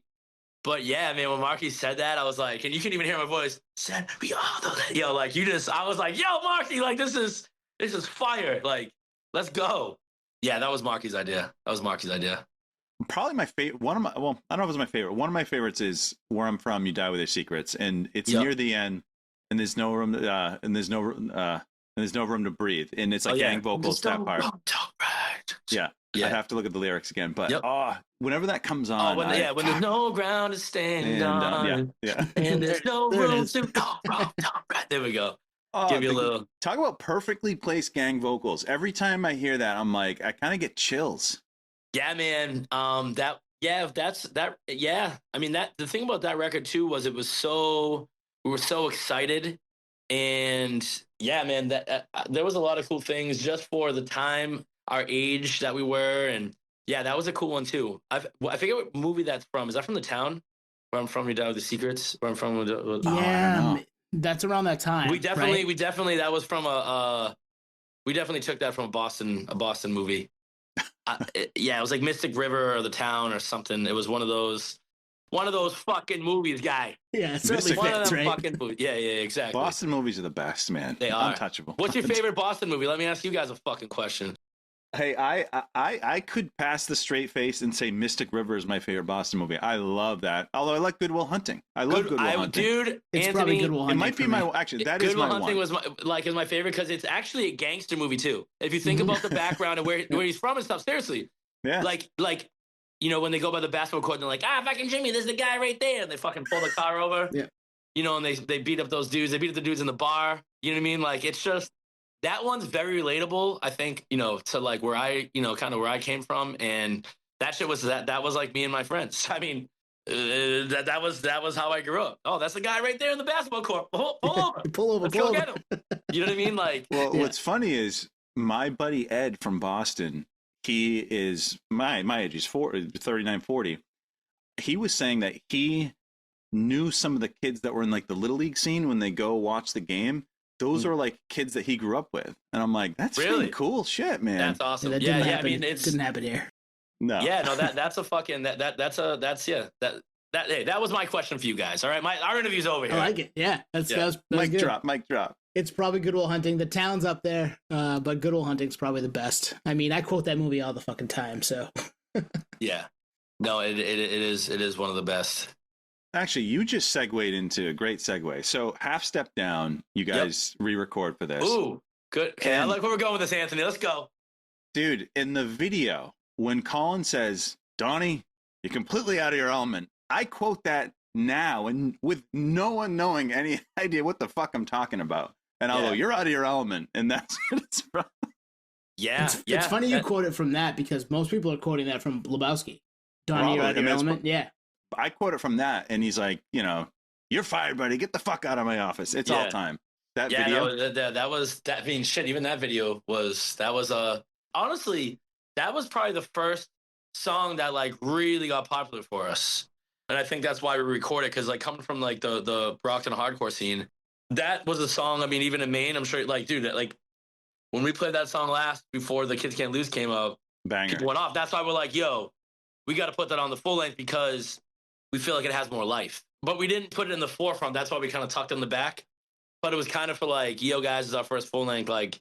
But yeah, man, when Marky said that, I was like, and you can even hear my voice, said, we are the, I was like, yo, Marky, like, this is fire. Like, let's go. Yeah, that was Marky's idea. Probably my favorite, I don't know if it was my favorite. One of my favorites is Where I'm From, You Die With Your Secrets. And it's near the end, and there's no room, and there's no room to breathe. And it's like gang vocals, that part. Yeah. I have to look at the lyrics again, but whenever that comes on, when there's no ground to stand on, and there's no room to go wrong. There we go. Give you a little. Talk about perfectly placed gang vocals. Every time I hear that, I'm like, I kind of get chills. Yeah, man. I mean, the thing about that record too was we were so excited, and yeah, man, that there was a lot of cool things just for the time. Our age that we were, and yeah, that was a cool one too. I forget what movie that's from. Is that from The Town? Where I'm From, You Die With The Secrets. Where I'm From, that's around that time. We definitely that was from we definitely took that from a Boston movie. It was like Mystic River or The Town or something. It was one of those fucking movies, guy. Yeah, it's certainly one of them right? fucking movies. Yeah, exactly. Boston movies are the best, man. They are untouchable. What's your favorite Boston movie? Let me ask you guys a fucking question. Hey, I could pass the straight face and say Mystic River is my favorite Boston movie. I love that. Although I like Good Will Hunting. I love Good Will Hunting. Dude, it's Anthony, probably Good Will Hunting. It might be my actually that is my one. Good Will Hunting is my favorite because it's actually a gangster movie too. If you think about the background and where he's from and stuff, seriously. Yeah. Like when they go by the basketball court and they're like, fucking Jimmy, there's the guy right there, and they fucking pull the car over. Yeah. And they beat up those dudes. They beat up the dudes in the bar. You know what I mean? Like it's just. That one's very relatable, I think, to like where I, kind of where I came from. And that shit was that was like me and my friends. I mean, that was how I grew up. Oh, that's the guy right there in the basketball court. Pull over. Pull over. Let's Pull go over. get him. You know what I mean? Like, Well, what's funny is my buddy Ed from Boston, he is my age, he's 39, 40. He was saying that he knew some of the kids that were in like the Little League scene when they go watch the game. Those are like kids that he grew up with. And I'm like, that's really cool shit, man. That's awesome. That Yeah, didn't yeah. happen. I mean, it didn't happen here. No. Yeah, no, that's a fucking that was my question for you guys. All right, our interview's over here. I like it. Yeah, that was Mic good. drop. It's probably Good Will Hunting. The town's up there, but Good Will Hunting's probably the best. I mean, I quote that movie all the fucking time. So Yeah, no, it is one of the best. Actually, you just segued into a great segue. So Half Step Down, you guys re-record for this. Ooh, good. Okay, I like where we're going with this, Anthony. Let's go. Dude, in the video, when Colin says, Donnie, you're completely out of your element, I quote that now and with no one knowing any idea what the fuck I'm talking about. And I'll go, you're out of your element. And that's what it's from. Yeah, it's funny you quote it from that because most people are quoting that from Lebowski. Donnie, you're out of your element. Yeah. I quote it from that, and he's like, you're fired, buddy. Get the fuck out of my office. It's all time. That video. No, that was that. I mean, shit. Even that video was honestly, that was probably the first song that like really got popular for us, and I think that's why we recorded because like coming from like the Brockton hardcore scene, that was a song. I mean, even in Maine, I'm sure like dude, like when we played that song last before the Kids Can't Lose came out, banger, people went off. That's why we're like, yo, we got to put that on the full length because we feel like it has more life. But we didn't put it in the forefront. That's why we kind of tucked it in the back. But it was kind of for like, yo, guys, this is our first full length. Like,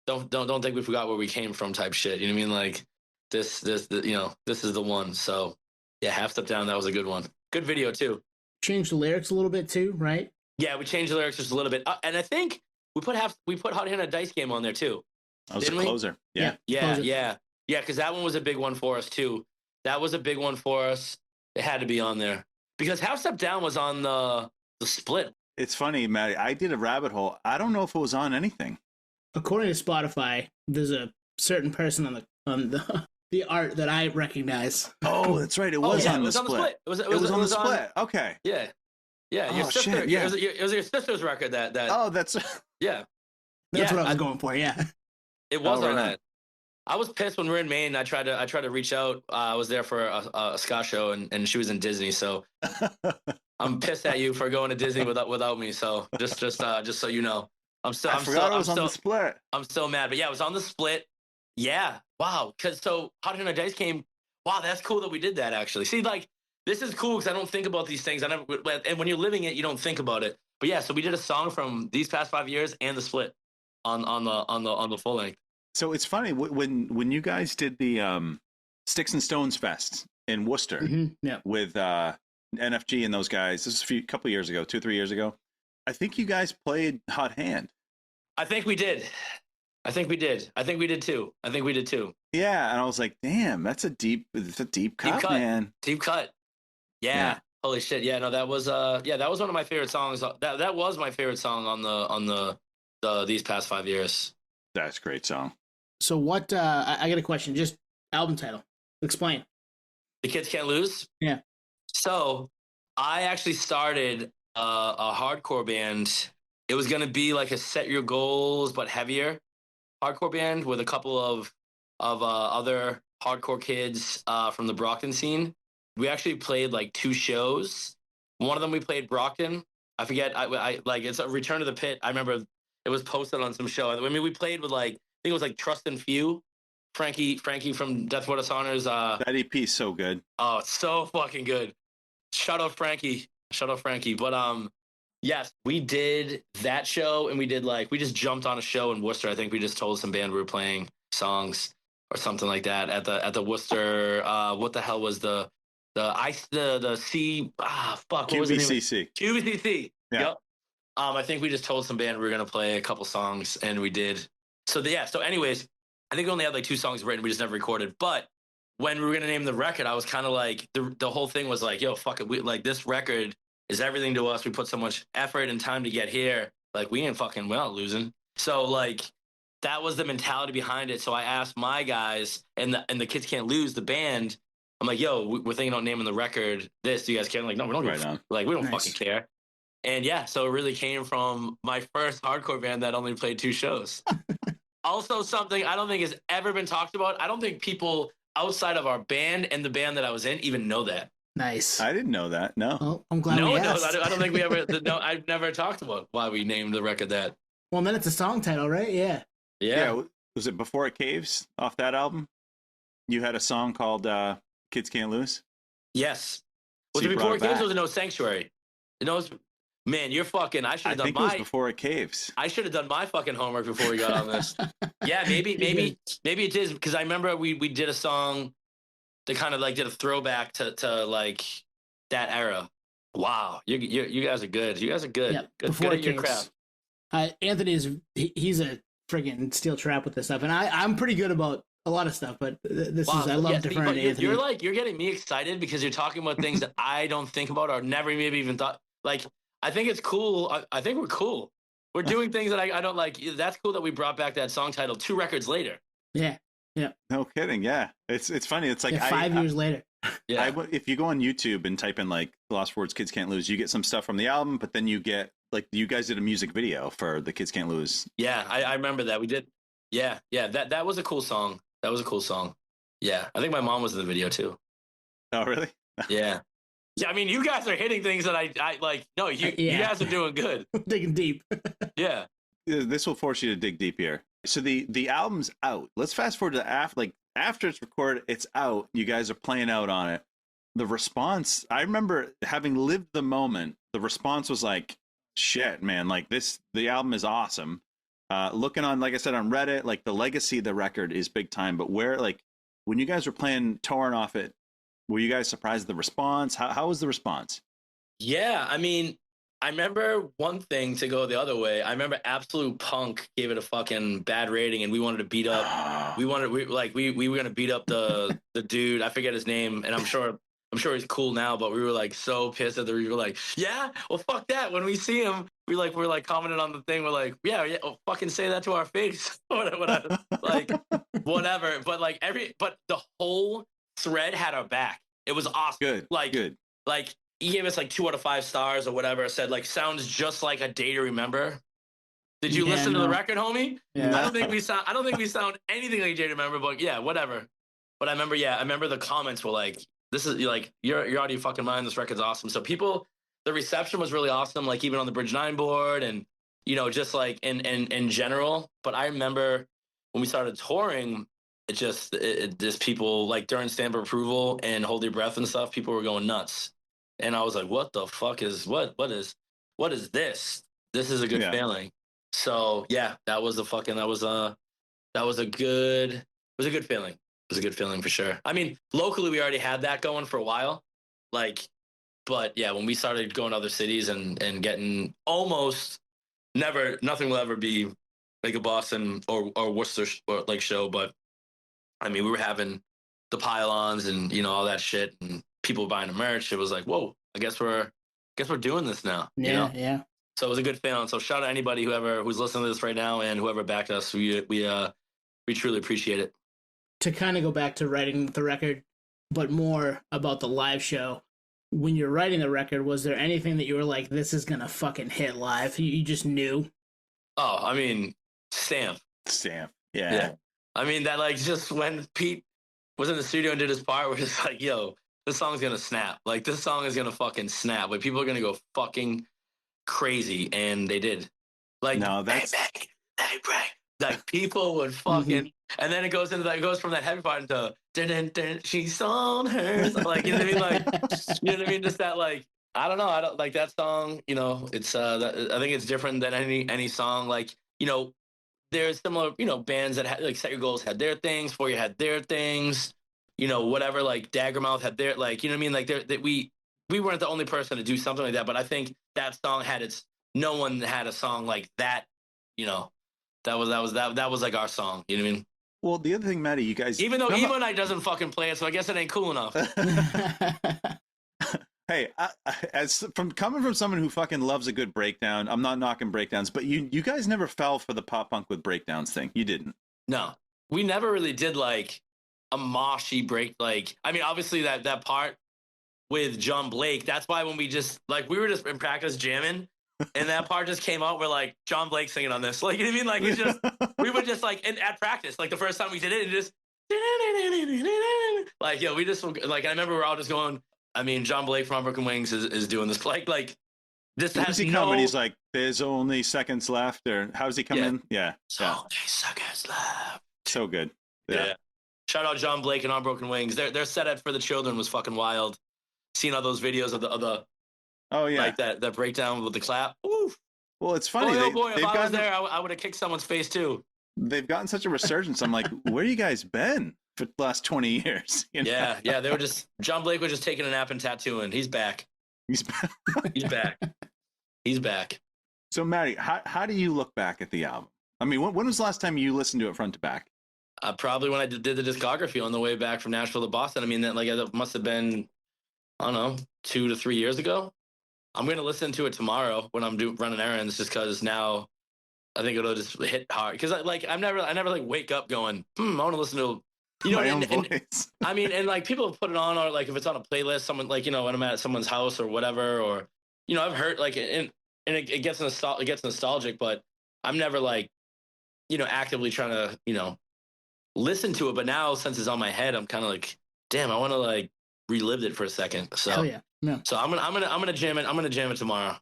don't think we forgot where we came from type shit. You know what I mean? Like, this is the one. So, yeah, Half Step Down, that was a good one. Good video, too. Changed the lyrics a little bit, too, right? Yeah, we changed the lyrics just a little bit. And I think we put Hot Hand a Dice Game on there, too. That was a closer. Yeah, because that one was a big one for us, too. That was a big one for us. It had to be on there because Half Step Down was on the split. It's funny, Matty. I did a rabbit hole. I don't know if it was on anything. According to Spotify, there's a certain person on the art that I recognize. Oh, that's right. It was on the split. It was on the split. Okay. Yeah. Your sister. Shit, yeah. It was your sister's record that. Oh, that's. Yeah. That's what I was going for. Yeah. It was on that. I was pissed when we were in Maine. I tried to reach out. I was there for a ska show, and she was in Disney. So I'm pissed at you for going to Disney without me. So just so you know, I forgot it was on the split. I'm still mad, but yeah, it was on the split. Yeah, wow. Because so Hot Hand Dice came. Wow, that's cool that we did that. Actually, see, like this is cool because I don't think about these things. And when you're living it, you don't think about it. But yeah, so we did a song from these past 5 years and the split on the full length. So it's funny when you guys did the Sticks and Stones Fest in Worcester with NFG and those guys. This is a couple years ago, 2-3 years ago. I think you guys played Hot Hand. I think we did. I think we did too. Yeah, and I was like, damn, that's a deep cut, man. Deep cut. Yeah. Holy shit. Yeah. No, that was one of my favorite songs. That was my favorite song on the these past 5 years. That's a great song. So what? I got a question. Just album title. Explain. The Kids Can't Lose. Yeah. So I actually started a hardcore band. It was gonna be like a Set Your Goals but heavier hardcore band with a couple of other hardcore kids from the Brockton scene. We actually played like 2 shows. One of them we played Brockton. I forget. I like it's a Return to the Pit. I remember it was posted on some show. I mean, we played with like I think it was like Trust and Few, Frankie from Death Without Honors. That EP's so good. Oh, it's so fucking good. Shout out Frankie. But yes, we did that show, and we just jumped on a show in Worcester. I think we just told some band we were playing songs or something like that at the Worcester. What the hell was the C? Fuck. What was the name? QVCC. Yeah. Yep. I think we just told some band we were gonna play a couple songs, and we did. So So anyways, I think we only had like 2 songs written. We just never recorded. But when we were gonna name the record, I was kind of like the whole thing was like, yo, fuck it. We like this record is everything to us. We put so much effort and time to get here. Like we're not losing. So like that was the mentality behind it. So I asked my guys and the Kids Can't Lose, the band, I'm like, yo, we're thinking about naming the record this. Do you guys care? I'm like, no, we don't. Like, we don't fucking care. And yeah, so it really came from my first hardcore band that only played 2 shows. Also, something I don't think has ever been talked about. I don't think people outside of our band and the band that I was in even know that. Nice. I didn't know that. No. Well, I'm glad no we one knows. asked. I don't think we ever. No, I've never talked about why we named the record that. Well, then it's a song title, right? Yeah. Yeah. Was it Before It Caves off that album? You had a song called Kids Can't Lose? Yes. So Was it you Before brought It Caves back. or was it No Sanctuary? Man, you're fucking. I should I have done think it was Before It Caves. I should have done my fucking homework before we got on this. Yeah, maybe it is because I remember we did a song that kind of like did a throwback to like that era. Wow, you guys are good. You guys are good. Yeah, good Before at It your Caves. craft. Anthony he's a friggin' steel trap with this stuff, and I'm pretty good about a lot of stuff, but this Wow, is I love deferring to Anthony. You're getting me excited because you're talking about things that I don't think about or never maybe even thought. Like, I think it's cool. I think we're cool. We're doing things that I don't like. That's cool that we brought back that song title 2 records later. Yeah. No kidding. Yeah, it's funny. It's like 5 years later. Yeah. If you go on YouTube and type in like Lost Words Kids Can't Lose, you get some stuff from the album, but then you get like you guys did a music video for the Kids Can't Lose. Yeah, I remember that. We did. Yeah. That was a cool song. That was a cool song. Yeah. I think my mom was in the video too. Oh, really? Yeah. Yeah, I mean, you guys are hitting things that I like. No, you guys are doing good. Digging deep. Yeah. This will force you to dig deep here. So the album's out. Let's fast forward to after it's recorded, it's out. You guys are playing out on it. The response, I remember having lived the moment. The response was like, "Shit, man! Like the album is awesome." Looking on, like I said, on Reddit, like the legacy of the record is big time. But when you guys were touring off it, were you guys surprised at the response? How was the response? Yeah, I mean, I remember one thing to go the other way. I remember Absolute Punk gave it a fucking bad rating, and we wanted to beat up. we were gonna beat up the dude. I forget his name, and I'm sure he's cool now. But we were like so pissed at the review. Like, yeah, well, fuck that. When we see him, we're commenting on the thing. We're like, yeah, well, fucking say that to our face. Whatever. Like, whatever. But but the whole thread had our back. It was awesome. Good. Good. Like, he gave us like 2 out of 5 stars or whatever. Said like sounds just like A Day to Remember. Did you listen to the record, homie? Yeah. I don't think we sound anything like A Day to Remember, but yeah, whatever. But I remember the comments were like, "This is like you're out of your fucking mind. This record's awesome." So the reception was really awesome. Like even on the Bridge 9 board, and just like in general. But I remember when we started touring, it just people like during Stamp of Approval and Hold Your Breath and stuff, people were going nuts. And I was like, what the fuck is what is this? This is a good feeling. So yeah, that was a good feeling. It was a good feeling for sure. I mean, locally we already had that going for a while. But yeah, when we started going to other cities and getting almost nothing will ever be like a Boston or Worcester show, but I mean, we were having the pylons and all that shit and people buying the merch. It was like, whoa, I guess we're doing this now. Yeah. So it was a good feeling. So shout out to anybody who's listening to this right now and whoever backed us. We truly appreciate it. To kind of go back to writing the record, but more about the live show. When you're writing the record, was there anything that you were like, this is gonna fucking hit live? You just knew? Oh, I mean, Stamp. Yeah. I mean, that like just when Pete was in the studio and did his part, we're just like, yo, this song's gonna snap. Like this song is gonna fucking snap. Like people are gonna go fucking crazy, and they did. Like, no, that's hey, like people would fucking, and then it goes from that heavy part into dun, dun, dun, she's on hers. Like, you know what I mean? Like, you know what I mean? Just that, like, I don't know. I don't like that song. It's I think it's different than any song. Like, there's similar, bands that had like Set Your Goals had their things, For You had their things, whatever. Like Daggermouth had their, like, you know what I mean? Like we weren't the only person to do something like that, but I think that song had no one had a song like that. That was like our song. You know what I mean? Well, the other thing, Matty, you guys, even though I doesn't fucking play it, so I guess it ain't cool enough. Hey, coming from someone who fucking loves a good breakdown, I'm not knocking breakdowns, but you guys never fell for the pop punk with breakdowns thing. You didn't. No, we never really did. Like, a moshy break. Like, I mean, obviously that part with John Blake, that's why when we just, like, we were just in practice jamming, and that part just came out, we're like, John Blake singing on this. Like, you know what I mean? Like, it's just, we were just like, at practice, like the first time we did it, just, like, we just, like, I remember we're all just going, I mean, John Blake from Broken Wings is doing this. Like, this has he come and he's like, there's only seconds left, or how's he come in? Yeah. Only seconds left. So good. Yeah. Shout out John Blake and On Broken Wings. Their setup for the children was fucking wild. Seeing all those videos of the like that breakdown with the clap. Oof. Well, it's funny. Boy, if I was there, I would have kicked someone's face too. They've gotten such a resurgence. I'm like, where you guys been for the last 20 years? You know? Yeah. They were just, John Blake was just taking a nap and tattooing. He's back. He's back. He's back. So, Matty, how do you look back at the album? I mean, when was the last time you listened to it front to back? Probably when I did the discography on the way back from Nashville to Boston. I mean, that must have been, I don't know, 2 to 3 years ago. I'm going to listen to it tomorrow when I'm running errands, just because now I think it'll just hit hard. Because I never like wake up going, I want to listen to, my own voice. I mean, and like people put it on, or like if it's on a playlist, someone like, when I'm at someone's house or whatever, or I've heard like, and it gets nostalgic, but I'm never like, actively trying to listen to it. But now, since it's on my head, I'm kind of like, damn, I want to like relive it for a second. So hell yeah. So I'm gonna jam it. I'm gonna jam it tomorrow.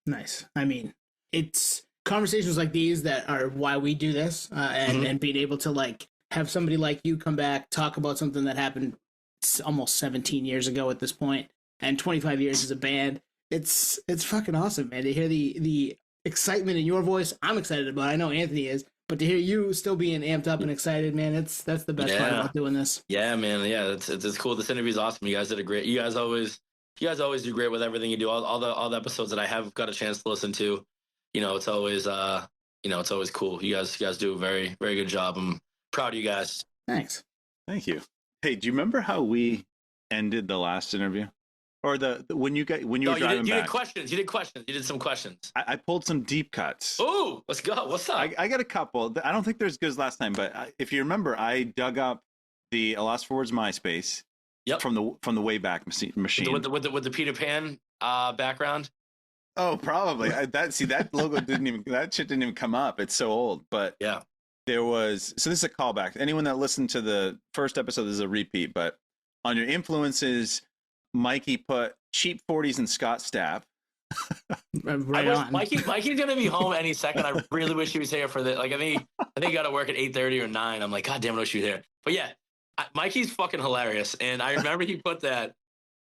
Nice. I mean, it's conversations like these that are why we do this, and being able to like have somebody like you come back, talk about something that happened almost 17 years ago at this point, and 25 years as a band. It's fucking awesome, man. To hear the excitement in your voice, I'm excited about it. I know Anthony is, but to hear you still being amped up and excited, man, that's the best part about doing this. Yeah, man. Yeah, it's cool. This interview is awesome. You guys did a great. You guys always do great with everything you do. All the episodes that I have got a chance to listen to, it's always it's always cool. You guys do a very, very good job. I'm proud of you guys. Thanks. Thank you. Hey, do you remember how we ended the last interview? Or when you were driving back? You did questions. You did some questions. I pulled some deep cuts. Ooh, let's go. What's up? I got a couple. I don't think they're as good as last time, but if you remember, I dug up the A Lost for Words MySpace. Yep. From the Wayback Machine. With the Peter Pan background. Oh, probably. That logo that shit didn't even come up. It's so old. But yeah, this is a callback. Anyone that listened to the first episode, this is a repeat. But on your influences, Mikey put Cheap 40s and Scott Stapp. Mikey's gonna be home any second. I really wish he was here for this. Like I think he got to work at 8:30 or 9. I'm like, God damn it, I wish he was here. But yeah. Mikey's fucking hilarious, and I remember he put that.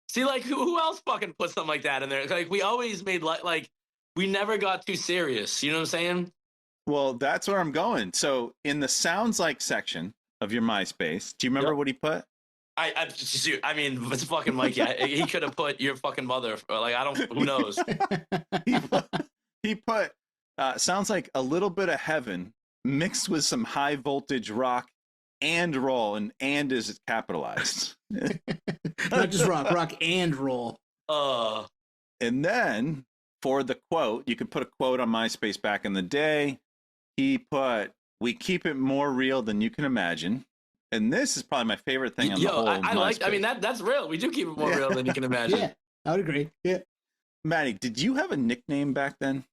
See, like, who else fucking put something like that in there? Like, we always made like we never got too serious. You know what I'm saying? Well, that's where I'm going. So, in the sounds like section of your MySpace, do you remember what he put? I mean, it's fucking Mikey. He could have put your fucking mother. Like, I don't. Who knows? he put sounds like a little bit of heaven mixed with some high voltage rock. And roll, and is capitalized. Not just rock and roll. And then for the quote, you could put a quote on MySpace back in the day. He put, "We keep it more real than you can imagine." And this is probably my favorite thing on the whole. I mean, that's real. We do keep it more real than you can imagine. Yeah, I would agree. Yeah. Matty, did you have a nickname back then?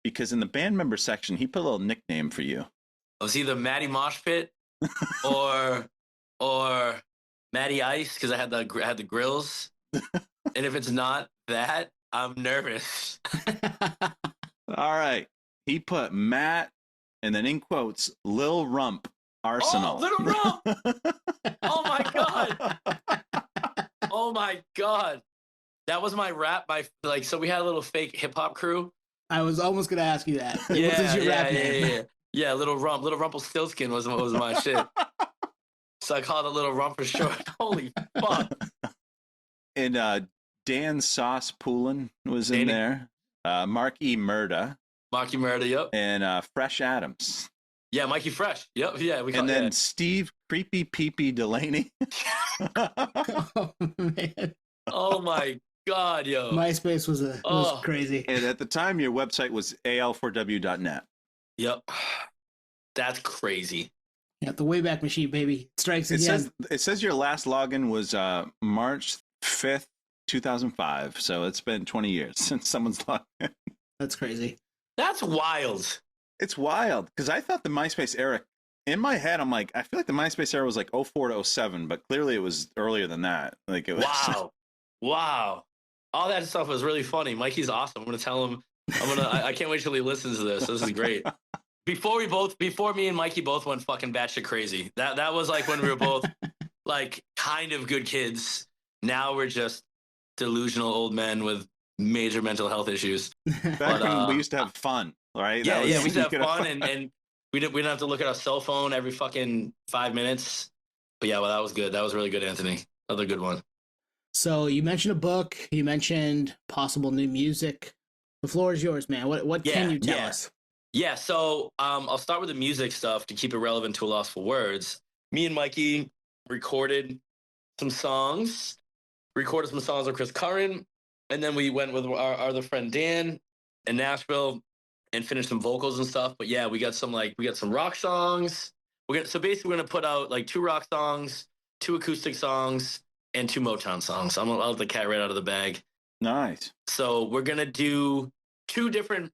Because in the band member section, he put a little nickname for you. It was either Matty Mosh Pit or Matty Ice, because I had the grills. And if it's not that, I'm nervous. All right. He put Matt and then in quotes, Lil Rump Arsenault. Oh, Little Rump! Oh my god! Oh my god! That was my rap. So we had a little fake hip hop crew. I was almost gonna ask you that. What is your rap name? Yeah, Little Rumpelstiltskin was my shit. So I called it Little Rump for short. Holy fuck! And Dan Sauce Poulin was in there. Marky Murda. Yep. And Fresh Adams. Yeah, Mikey Fresh. Yep. Yeah. And then Steve Creepy Peepee Delaney. Oh man! Oh my god, yo! MySpace was crazy. And at the time, your website was al4w.net. Yep. That's crazy. Yeah, the Wayback Machine, baby. It strikes again. It says your last login was March 5th, 2005. So it's been 20 years since someone's logged in. That's crazy. That's wild. It's wild because I thought the MySpace era, in my head, I'm like, I feel like the MySpace era was like 04 to 07, but clearly it was earlier than that. Like it was. Wow. All that stuff was really funny. Mikey's awesome. I'm gonna tell him. I can't wait till he listens to this. This is great. Before me and Mikey both went fucking batshit crazy. That was like when we were both like kind of good kids. Now we're just delusional old men with major mental health issues. Back when we used to have fun, right? Yeah, we used to have fun, and we didn't have to look at our cell phone every fucking 5 minutes. But yeah, well, that was good. That was really good, Anthony. Another good one. So you mentioned a book. You mentioned possible new music. The floor is yours, man. What can you tell us? Yeah, so I'll start with the music stuff to keep it relevant to A Loss for Words. Me and Mikey recorded some songs with Chris Curran, and then we went with our other friend Dan in Nashville and finished some vocals and stuff. But yeah, we got some rock songs. So basically we're gonna put out like 2 rock songs, 2 acoustic songs, and 2 Motown songs. I'll let the cat right out of the bag. Nice. So we're gonna do 2 different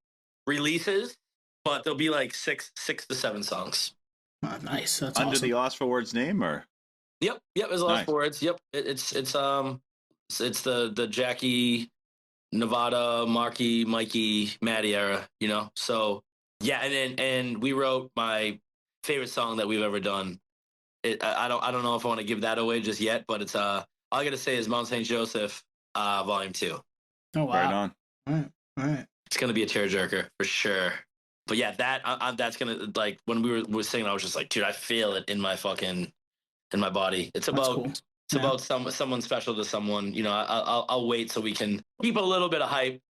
releases, but there'll be like 6 to 7 songs. Oh, nice. That's under awesome. the Lost for Words name, or? Yep. There's Lost for Words. Yep. It's the Jackie, Nevada, Marky, Mikey, Matty era, you know. So yeah, and we wrote my favorite song that we've ever done. I don't know if I want to give that away just yet, but it's all I gotta say is Mount St. Joseph, Volume 2. Oh wow! Right on. All right. It's gonna be a tearjerker for sure. But yeah, that's gonna, like, when we were singing, I was just like, dude, I feel it in my body. It's about cool. about someone special to someone. You know, I'll wait so we can keep a little bit of hype.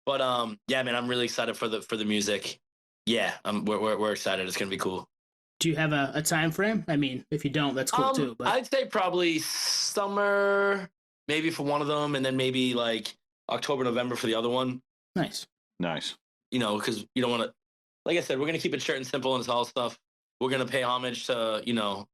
But yeah, man, I'm really excited for the music. Yeah, we're excited. It's gonna be cool. Do you have a time frame? I mean, if you don't, that's cool too. But I'd say probably summer, maybe for one of them, and then maybe like October, November for the other one. Nice. You know, because you don't want to. Like I said, we're gonna keep it short and simple, and it's all stuff. We're gonna pay homage to, you know,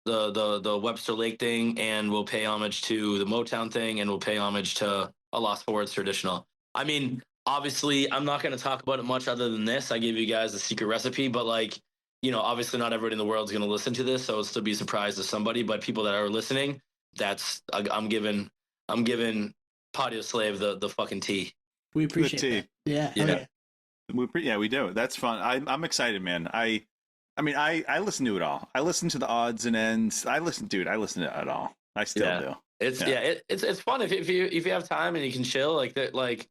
the Webster Lake thing, and we'll pay homage to the Motown thing, and we'll pay homage to A Lost for Words traditional. I mean, obviously, I'm not gonna talk about it much other than this. I gave you guys the secret recipe, but like, you know, obviously not everybody in the world is gonna listen to this, so it'll still be a surprise to somebody. But people that are listening, I'm giving Podioslave the fucking tea. We appreciate it. Yeah. Okay. We do. That's fun. I'm excited, man. I mean, I listen to it all. I listen to the odds and ends. I listen to it all. I still do. It's fun if you have time and you can chill like that. Like,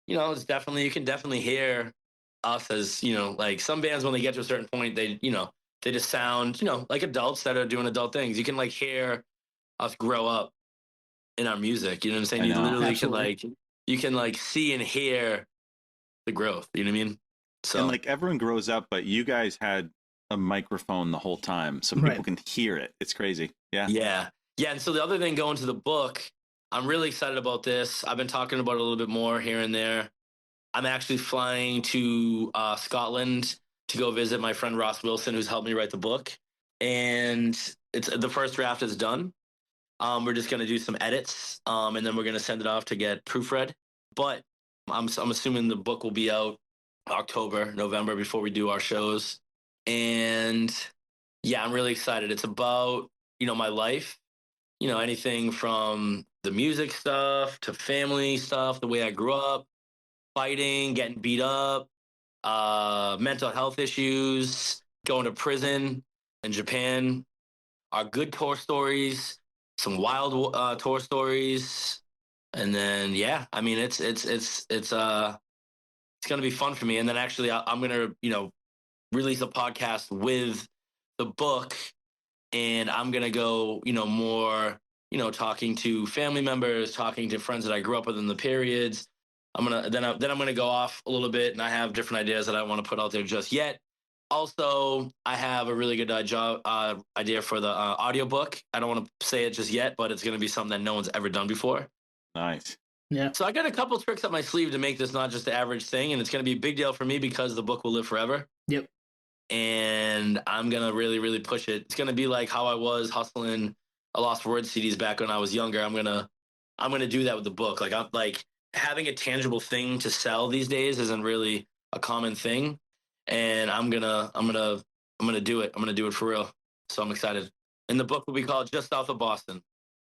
you know, you can definitely hear us as, you know, like some bands when they get to a certain point, they just sound, you know, like adults that are doing adult things. You can like hear us grow up in our music. You know what I'm saying? You literally can like see and hear the growth, you know what I mean? So, and like everyone grows up, but you guys had a microphone the whole time, so people can hear it. It's crazy. Yeah. And so the other thing, going to the book, I'm really excited about this. I've been talking about it a little bit more here and there. I'm actually flying to Scotland to go visit my friend Ross Wilson, who's helped me write the book, and it's the first draft is done. We're just gonna do some edits, and then we're gonna send it off to get proofread. But I'm assuming the book will be out October, November before we do our shows. And yeah, I'm really excited. It's about, you know, my life, you know, anything from the music stuff to family stuff, the way I grew up, fighting, getting beat up, mental health issues, going to prison in Japan, our good tour stories, some wild tour stories. And then, yeah, I mean, it's going to be fun for me. And then actually I'm going to, you know, release a podcast with the book, and I'm going to go, you know, more, you know, talking to family members, talking to friends that I grew up with in the periods. I'm going to go off a little bit, and I have different ideas that I want to put out there just yet. Also, I have a really good idea for the audiobook. I don't want to say it just yet, but it's going to be something that no one's ever done before. Nice. Yeah. So I got a couple tricks up my sleeve to make this not just the average thing, and it's going to be a big deal for me because the book will live forever. Yep. and I'm gonna really, really push it. It's gonna be like how I was hustling a Lost for Words CDs back when I was younger. I'm gonna do that with the book. Like I'm like having a tangible thing to sell these days isn't really a common thing, and I'm gonna do it. I'm gonna do it for real. So I'm excited. And the book will be called Just South of Boston.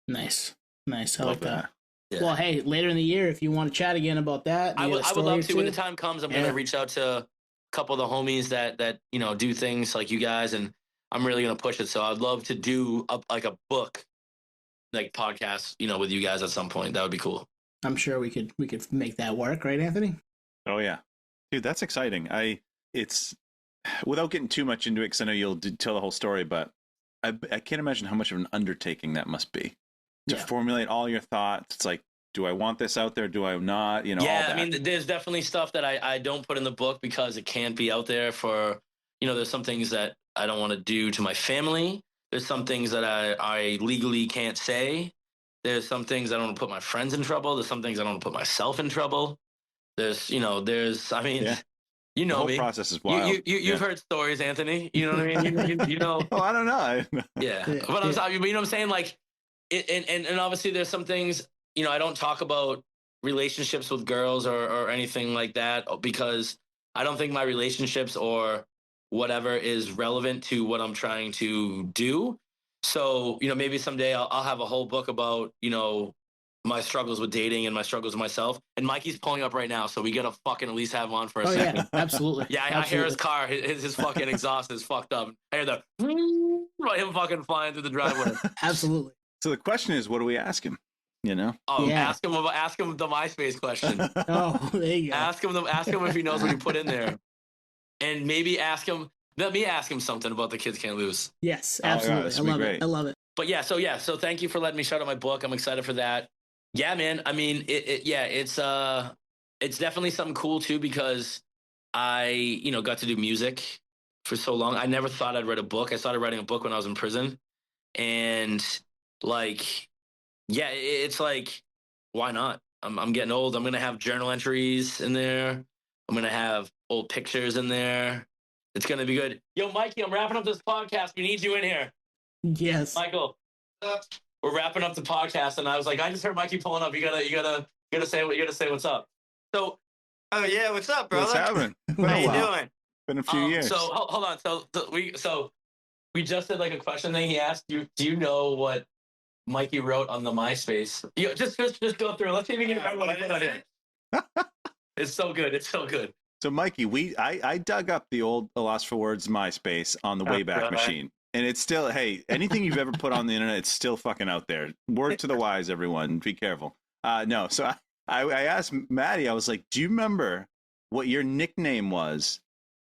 Nice. I like that. Yeah. Well, hey, later in the year, if you want to chat again about that, I would love to. When the time comes, I'm gonna reach out to a couple of the homies that do things like you guys, and I'm really gonna push it. So I'd love to do a book, like podcast, with you guys at some point. That would be cool. I'm sure we could make that work, right, Anthony? Oh yeah, dude, that's exciting. It's without getting too much into it, because I know you'll tell the whole story, but I can't imagine how much of an undertaking that must be to formulate all your thoughts. It's like, do I want this out there? Do I not? Yeah, all that. I mean, there's definitely stuff that I don't put in the book because it can't be out there for, there's some things that I don't want to do to my family. There's some things that I legally can't say. There's some things I don't want to put my friends in trouble. There's some things I don't want to put myself in trouble. The whole me. Process is wild. You've heard stories, Anthony. You know what I mean? You know. Oh, I don't know. Yeah, but I'm sorry. You know what I'm saying? Like, and obviously there's some things. I don't talk about relationships with girls or anything like that because I don't think my relationships or whatever is relevant to what I'm trying to do. So, maybe someday I'll have a whole book about, my struggles with dating and my struggles with myself. And Mikey's pulling up right now, so we gotta fucking at least have him on for a second. Yeah, absolutely. Yeah, I hear his car. His fucking exhaust is fucked up. I hear the him fucking flying through the driveway. Absolutely. So the question is, what do we ask him? Oh, yeah. Ask him the MySpace question. Oh, there you go. Ask him if he knows what he put in there, and maybe let me ask him something about The Kids Can't Lose. Yes, absolutely. I love it. But so thank you for letting me shout out my book. I'm excited for that. Yeah, man. I mean, it's definitely something cool too because I got to do music for so long. I never thought I'd write a book. I started writing a book when I was in prison, and it's like, why not? I'm getting old. I'm gonna have journal entries in there. I'm gonna have old pictures in there. It's gonna be good. Yo, Mikey, I'm wrapping up this podcast. We need you in here. Yes, Michael. We're wrapping up the podcast, and I was like, I just heard Mikey pulling up. You gotta say what's up. So, oh yeah, what's up, brother? What's happening? How you doing? Been a few years. So hold on. So we just did like a question thing. He asked you, do you know what Mikey wrote on the MySpace? Just go through. Let's see if we can remember what I put in. It's so good. It's so good. So Mikey, I dug up the old Lost for Words MySpace on the Wayback Machine. And it's still, hey, anything you've ever put on the internet, it's still fucking out there. Word to the wise, everyone. Be careful. No, so I asked Matty, I was like, do you remember what your nickname was?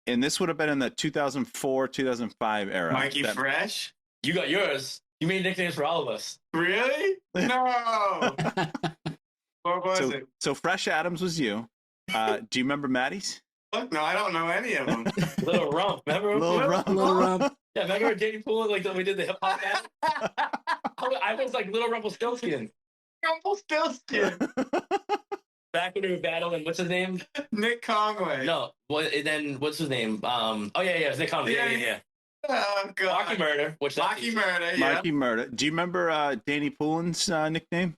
And this would have been in the 2004, 2005 era. Mikey Fresh? You got yours. You made nicknames for all of us. Really? No. What was it? So Fresh Adams was you. Do you remember Matty's? Fuck no, I don't know any of them. Little Rump, remember? Little Rump. Yeah, remember Danny Poole, like when we did the hip hop ad? I was like Little Rumpelstiltskin. Rumpelstiltskin. Back when we were battling, what's his name? Nick Conway. No, then what's his name? It's Nick Conway. Yeah. Oh god. Marky Murder. Marky Murder. Yeah. Marky Murder. Do you remember Danny Poolin's nickname?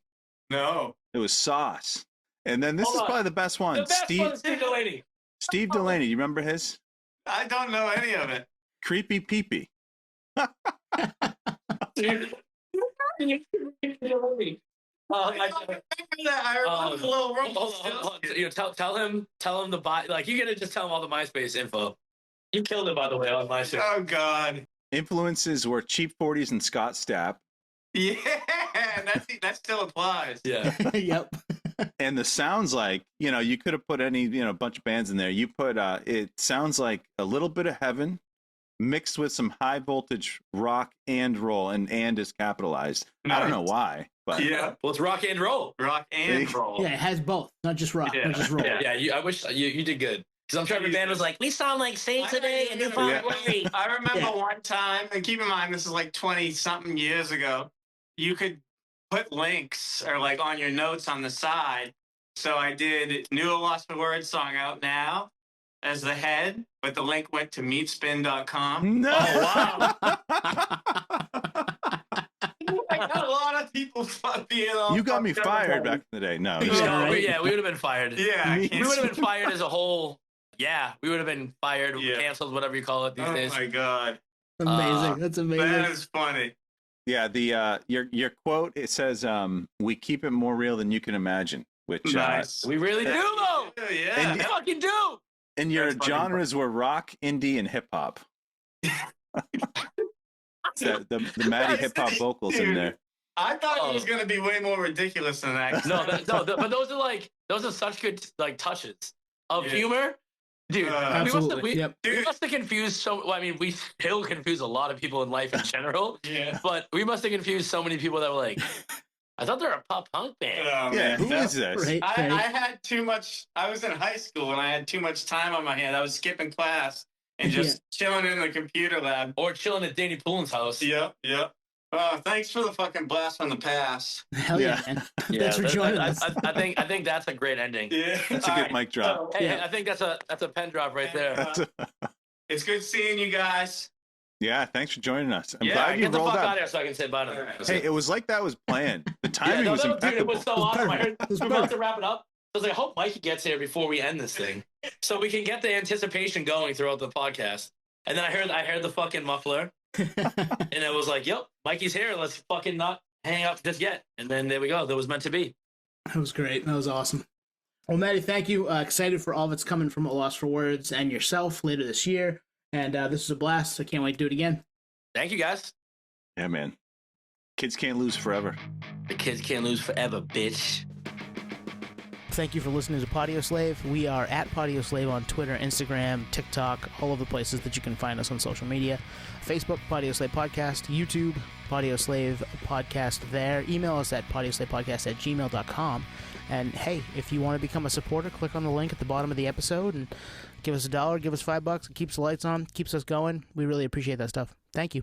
No. It was Sauce. And then this is probably the best one. The best one, Steve Delaney. Steve Delaney. Do you remember his? I don't know any of it. Creepy Peepee. I remember Little Rumpelstiltskin. Tell him the buy. Like you gotta just tell him all the MySpace info. You killed it, by the way, on MySpace. Oh god. Influences were Cheap 40s and Scott Stapp. Yeah, that still applies. Yeah. Yep. And the sounds like, you could have put any, bunch of bands in there. You put, it sounds like a little bit of heaven mixed with some high voltage rock and roll, and is capitalized. Nice. I don't know why, but yeah. Well, it's rock and roll. Rock and roll. Yeah, it has both, not just rock, not just roll. Yeah. I wish you did good. Because I'm sure every band was like, we sound like Say Today and New Found Glory. I remember one time, and keep in mind, this is like 20-something years ago, you could put links or like on your notes on the side. So I did New Lost for Words song out now. as the head, but the link went to meatspin.com. No. Oh, wow. I got a lot of people being all You got me fucked up fired about back it. in the day. No. Yeah, just- right. Yeah, we would have been fired. Yeah, I We We can't would have been fired as a whole. Yeah, we would have been fired, Yeah. canceled, whatever you call it these Oh days. my god, Amazing. That's amazing. that is funny. Yeah, the your quote, it says we keep it more real than you can imagine, which Nice. We really do, though. Yeah. We fucking do. and your That's fucking genres were rock, indie, and hip hop. the Matty That's- hip hop vocals in dude. there. I thought it was gonna be way more ridiculous than that. But those are such good like touches of Yeah. humor, dude. Absolutely. We Yep. must have confused so. Well, I mean, we still confuse a lot of people in life in general, Yeah. but we must have confused so many people that were like, I thought they were a pop punk band. Oh, Yeah, man. who is this? Right. I right. had too much. I was in high school and I had too much time on my hand. I was skipping class and just chilling in the computer lab. Or chilling at Danny Poolin's house. Yep. Thanks for the fucking blast on the past. Hell yeah, Yeah. man. Yeah, Thanks for joining us. I think that's a great ending. Yeah. That's a good mic drop. Hey, Yeah. I think that's a pen drop right there. It's good seeing you guys. Yeah, thanks for joining us. I'm Yeah, glad you get the rolled fuck out up. of here so I can say bye to them. Hey, it was like that was planned. The Yeah, timing no, was dude, it impeccable. was so It was awesome. I heard perfect. It was we're about perfect. to wrap it up. I was like, I hope Mikey gets here before we end this thing, so we can get the anticipation going throughout the podcast. And then I heard the fucking muffler, and it was like, "Yep, Mikey's here. Let's fucking not hang up just yet." And then there we go. That was meant to be. That was great. That was awesome. Well, Matty, thank you. Excited for all that's coming from A Loss for Words and yourself later this year. And this is a blast. I can't wait to do it again. Thank you, guys. Yeah, man. Kids can't lose forever. The kids can't lose forever, bitch. Thank you for listening to Podioslave. We are at Podioslave on Twitter, Instagram, TikTok, all of the places that you can find us on social media. Facebook, Podioslave Podcast. YouTube, Podioslave Podcast there. Email us at podioslavepodcast@gmail.com. And hey, if you want to become a supporter, click on the link at the bottom of the episode and give us $1, give us $5. It keeps the lights on, keeps us going. We really appreciate that stuff. Thank you.